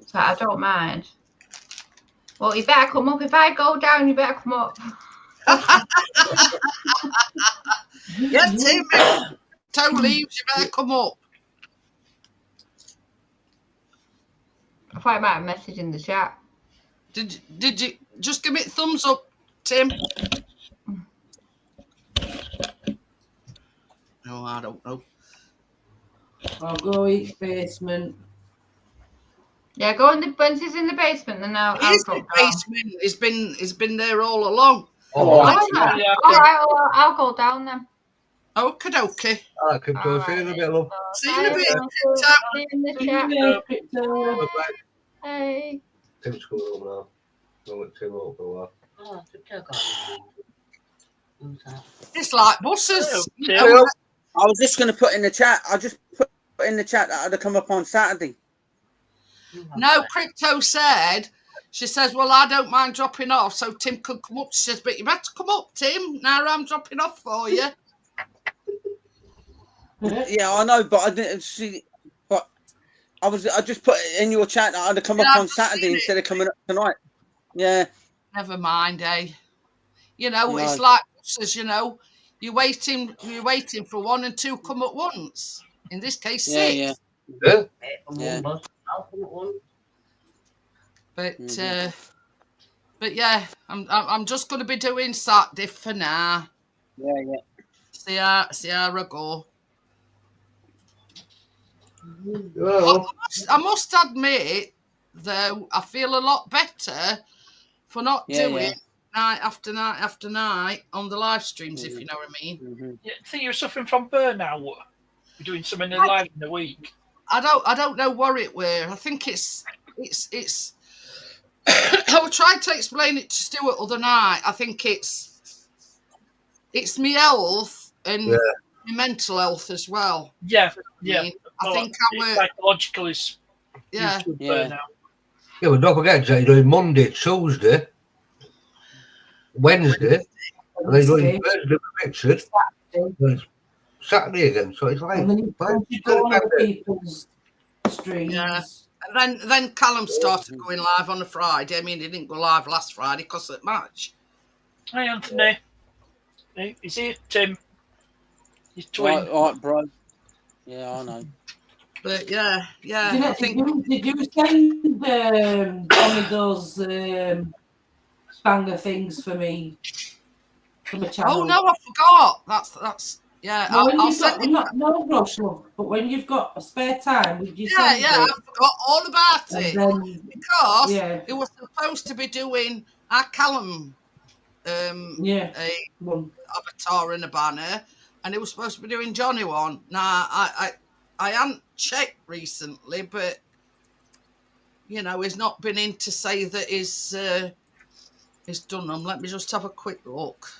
S5: So I don't mind. Well, you better come up. If I go down, you better come up.
S1: Yeah, Tim. Toe leaves, you better come up.
S5: I thought I might have a message in the chat.
S1: Did you just give me a thumbs up, Tim? No, I don't know.
S2: I'll go eat basement.
S5: Yeah, go in the once he's in the basement, then I'll drop down.
S1: Basement. It's been there all along.
S5: All right, I'll go down then.
S1: Okie dokie.
S4: All right, Crypto. See you in a bit, love.
S1: See you in a bit.
S5: See you in the chat. Hey.
S4: Tim's coming up now. Don't let Tim up for a while.
S8: Oh,
S1: It's like buses.
S9: I was just going to put in the chat. I just put in the chat that I'd come up on Saturday.
S1: No, Crypto said, she says, well, I don't mind dropping off, so Tim could come up. She says, but you better come up, Tim. Now I'm dropping off for you.
S9: Yeah, I know, but I didn't see. But I just put it in your chat that I'd come up on Saturday instead of coming up tonight. Yeah.
S1: Never mind, eh? It's like buses. You're waiting for one and two come at once. In this case, 6.
S4: Yeah.
S8: I'll come at one.
S1: But yeah, I'm just going to be doing sat diff for now.
S9: Yeah.
S1: See how I go.
S4: Well,
S1: I must admit, though, I feel a lot better for not doing night after night after night on the live streams, if you know what I mean.
S7: Yeah, I think you're suffering from burnout. You're doing something live in the week.
S1: I don't know what it were. I think it's I was trying to explain it to Stuart other night. I think it's my health and my mental health as well.
S7: Yeah.
S1: I think
S7: psychological is burnout.
S4: Yeah, but don't forget, you're doing Monday, Tuesday, Wednesday, and then you're doing Thursday with Richard, Saturday again. So it's like
S2: and then you go on other people's streams.
S1: Yeah. And then Callum started going live on a Friday. I mean, he didn't go live last Friday because of the match.
S7: Hi, Anthony. Hey, is it Tim? He's twin.
S9: Right, bro. Yeah, I know.
S1: But yeah.
S2: I think. Did you send Tommy those banger things for me from the channel?
S1: Oh no, I forgot. That's yeah. I'll send it.
S2: No rush, love. But when you've got a spare time, would you
S1: send it? I forgot all about it because it was supposed to be doing our Callum avatar and a banner, and it was supposed to be doing Johnny one. Now I haven't checked recently, but he's not been in to say that he's done them. Let me just have a quick look.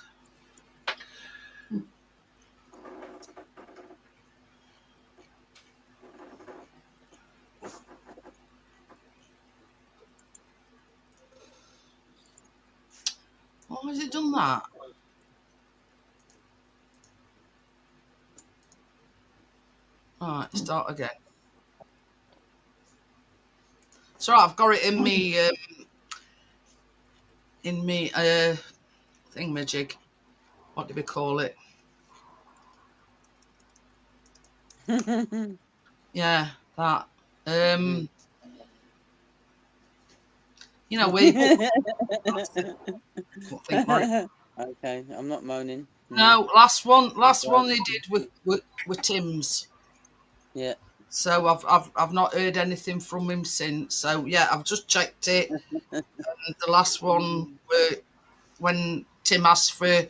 S1: Why has it done that? All right, start again. So I've got it in me thingamajig. What do we call it? Yeah, that. You know, where you
S9: Okay, I'm not moaning.
S1: No, last one they did with Tim's.
S9: Yeah.
S1: So I've not heard anything from him since. So yeah, I've just checked it. And the last one when Tim asked for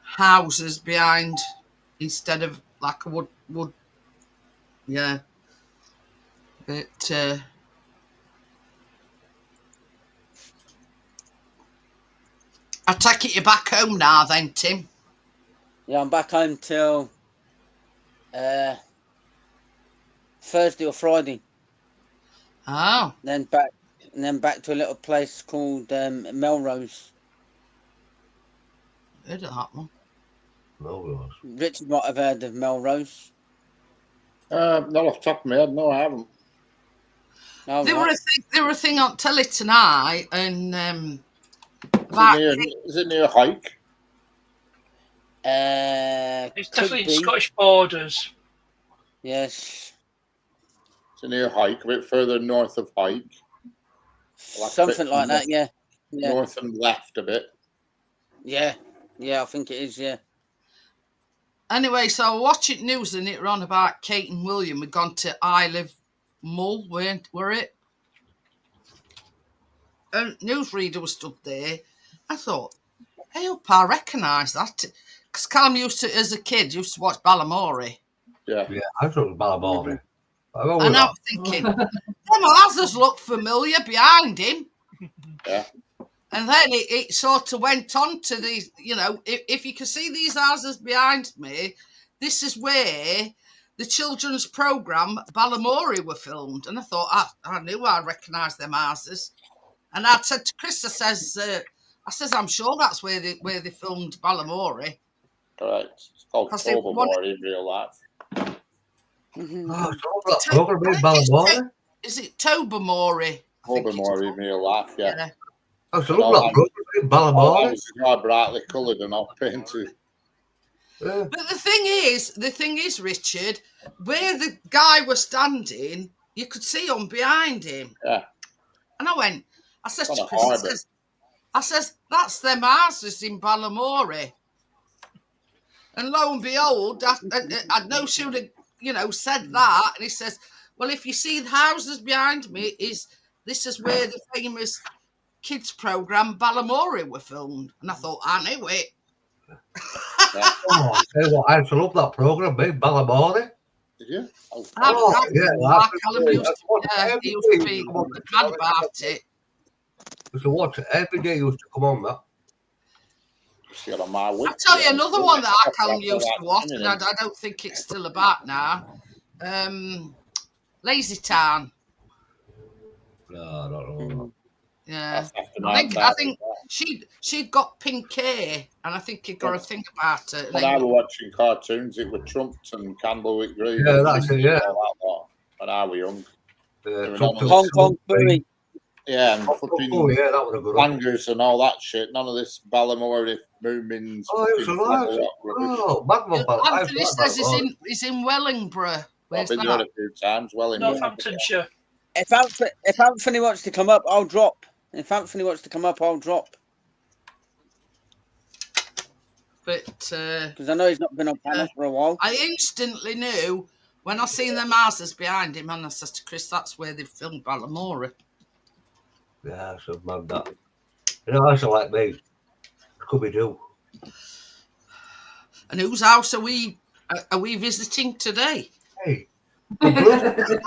S1: houses behind instead of like a wood. Yeah. But I take it you're back home now then, Tim?
S9: Yeah, I'm back home till Thursday or Friday.
S1: Oh.
S9: Then back to a little place called Melrose.
S1: Heard of that one.
S4: Melrose.
S9: Richard might have heard of Melrose.
S6: Not off the top of my head, no, I haven't.
S9: Oh,
S1: There were a thing on telly tonight, and
S6: is it near Hike?
S7: It's definitely in Scottish borders.
S9: Yes.
S6: It's near Hike, a bit further north of Hike.
S9: Something like that, yeah.
S6: North and left a bit.
S9: Yeah, I think it is, yeah.
S1: Anyway, so I was watching news and it ran about Kate and William had gone to Isle of Mull, were it? And newsreader was stood there. I thought, hey, I recognise that. Because Callum used to, as a kid, used to watch Balamory.
S6: Yeah,
S4: I thought it was Balamory.
S1: And I was thinking, them houses look familiar behind him.
S6: Yeah.
S1: And then it sort of went on to these, you know, if you can see these houses behind me, this is where the children's programme Balamory were filmed. And I thought, I knew I'd recognise them houses. And I said to Chris, I said, I'm sure that's where they filmed Balamory.
S6: Correct. It's called Tobermory in real life.
S1: Is it Tobermory?
S6: Tobermory in real life, yeah.
S4: Oh, so look like good in Balamory.
S6: It's not brightly coloured and not painted.
S1: Yeah. But the thing is, Richard, where the guy was standing, you could see him behind him.
S6: Yeah.
S1: And I said to Chris, I says, that's them houses in Balamory. And lo and behold, I'd no sooner, said that. And he says, well, if you see the houses behind me, this is where the famous kids programme Balamory were filmed. And I thought, I knew it.
S4: I tell you what, I used to love that programme, Balamory.
S6: Did you?
S1: Callum used to be mad about it.
S4: Used to watch it every day. Used to come on that.
S1: I'll tell you another one that Callum used to watch, and I don't think it's still about now. Lazy Town.
S4: No, I don't know.
S1: Yeah, I think she'd got pink hair, and I think he'd got a think about it.
S6: When I was watching cartoons, it was Trumped and Candlewick Green.
S4: Yeah, that's it. Yeah.
S6: When I was young.
S9: Hong Kong Fooey.
S6: Yeah, and fucking
S4: that was a good
S6: Langers and all that shit. None of this Balamory Moomins.
S4: Oh, it was alive.
S1: Anthony says he's in Wellingborough. Where's
S6: I've been there a few times.
S7: Northamptonshire.
S9: If Anthony wants to come up, I'll drop. But because I know he's not been on panel for a while.
S1: I instantly knew when I seen them houses behind him, and I said to Chris, that's where they filmed Balamory.
S4: Yeah, so mad that. That's like me. Scooby-Doo.
S1: And whose house are we visiting today?
S4: Hey.
S6: That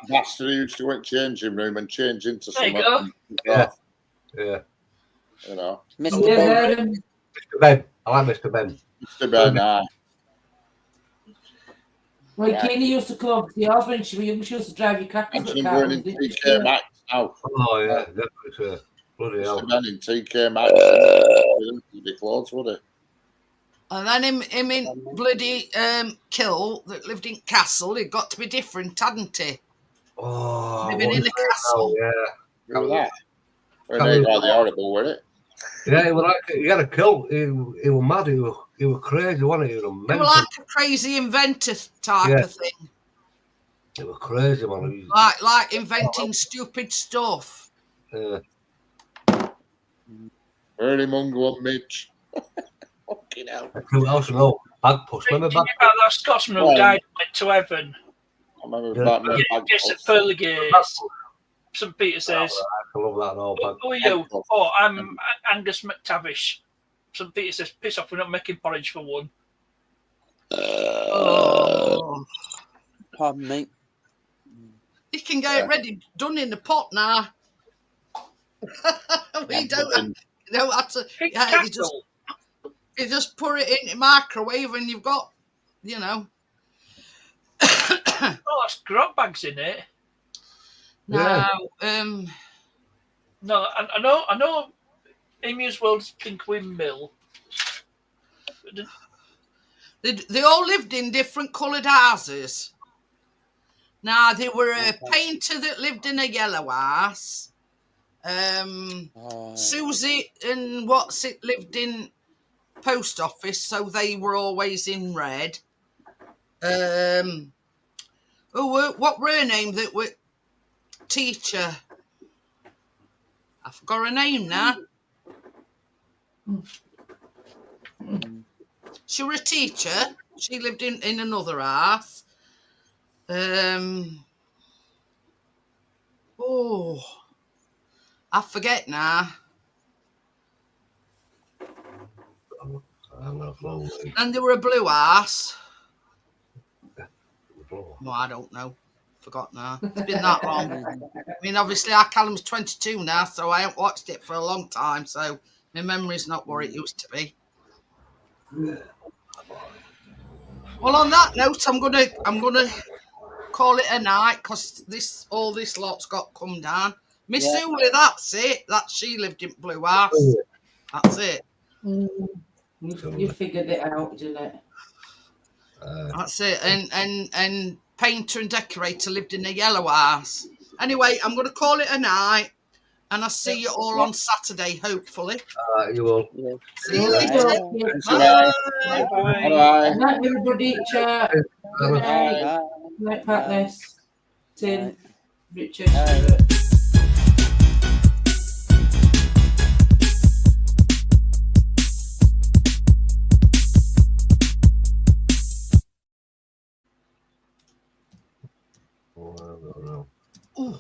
S6: bastard who used to go in changing room and change into something.
S4: Yeah.
S6: You know.
S9: Mr.
S4: Ben. I like Mr. Ben.
S6: Mr. Ben,
S2: Well, Kaylee used to come up to yours when she was young. She used to drive you crackers.
S6: I'm going in TK Maxx now.
S4: Oh, yeah, definitely. Bloody hell.
S6: Mr. Ben in TK Maxx. He'd be close, would he?
S1: And then him in bloody Kill that lived in Castle, it got to be different, hadn't he?
S4: Oh,
S1: living in the castle.
S4: Yeah.
S6: Who was that? Well, they got the horrible with it.
S4: Yeah, he was like, he had a kill. He was mad. He was crazy, wasn't he? He was
S1: They were like a crazy inventor type of thing.
S4: It was crazy, man.
S1: Like inventing stupid stuff.
S4: Yeah.
S6: Early Mungo and Midge. Fucking hell.
S4: Who else know? Bag push. Remember
S7: Thinking
S4: bag
S7: about that Scotsman who died and went to heaven.
S6: I remember Batman.
S7: Yes, at Pearly Gates. St. Peter says,
S4: I love that. No,
S7: who are you? Oh, I'm Angus McTavish. St. Peter says, piss off, we're not making porridge for one.
S9: Pardon me.
S1: You can get it ready, done in the pot now. We don't have to. Yeah, you just put it in the microwave and you've got, you know.
S7: Oh, that's grog bags in it.
S1: No,
S7: no, I know. Emu's World's Pink Windmill.
S1: They all lived in different coloured houses. Now, there were a painter that lived in a yellow house. Susie and lived in post office, so they were always in red. What were her name that were teacher? I forgot her name now. She was a teacher. She lived in another house. I forget now. And there were a blue house. No, I don't know. Forgot now. It's been that long. I mean, obviously, our Callum's 22 now, so I haven't watched it for a long time. So my memory's not what it used to be. Well, on that note, I'm gonna call it a night because all this lot's got come down. Miss Uli, that's it. She lived in Blue House. That's it.
S2: You figured it out, Jeanette.
S1: That's it. And painter and decorator lived in a yellow house. Anyway, I'm gonna call it a night. And I'll see you all on Saturday, hopefully.
S4: You will.
S1: See you later.
S6: Bye.
S2: Bye.
S6: Bye.
S2: Night, everybody. Chat. Good night. Night, Patness. Tim. Richard.
S4: Oh, I don't know.
S1: Ooh.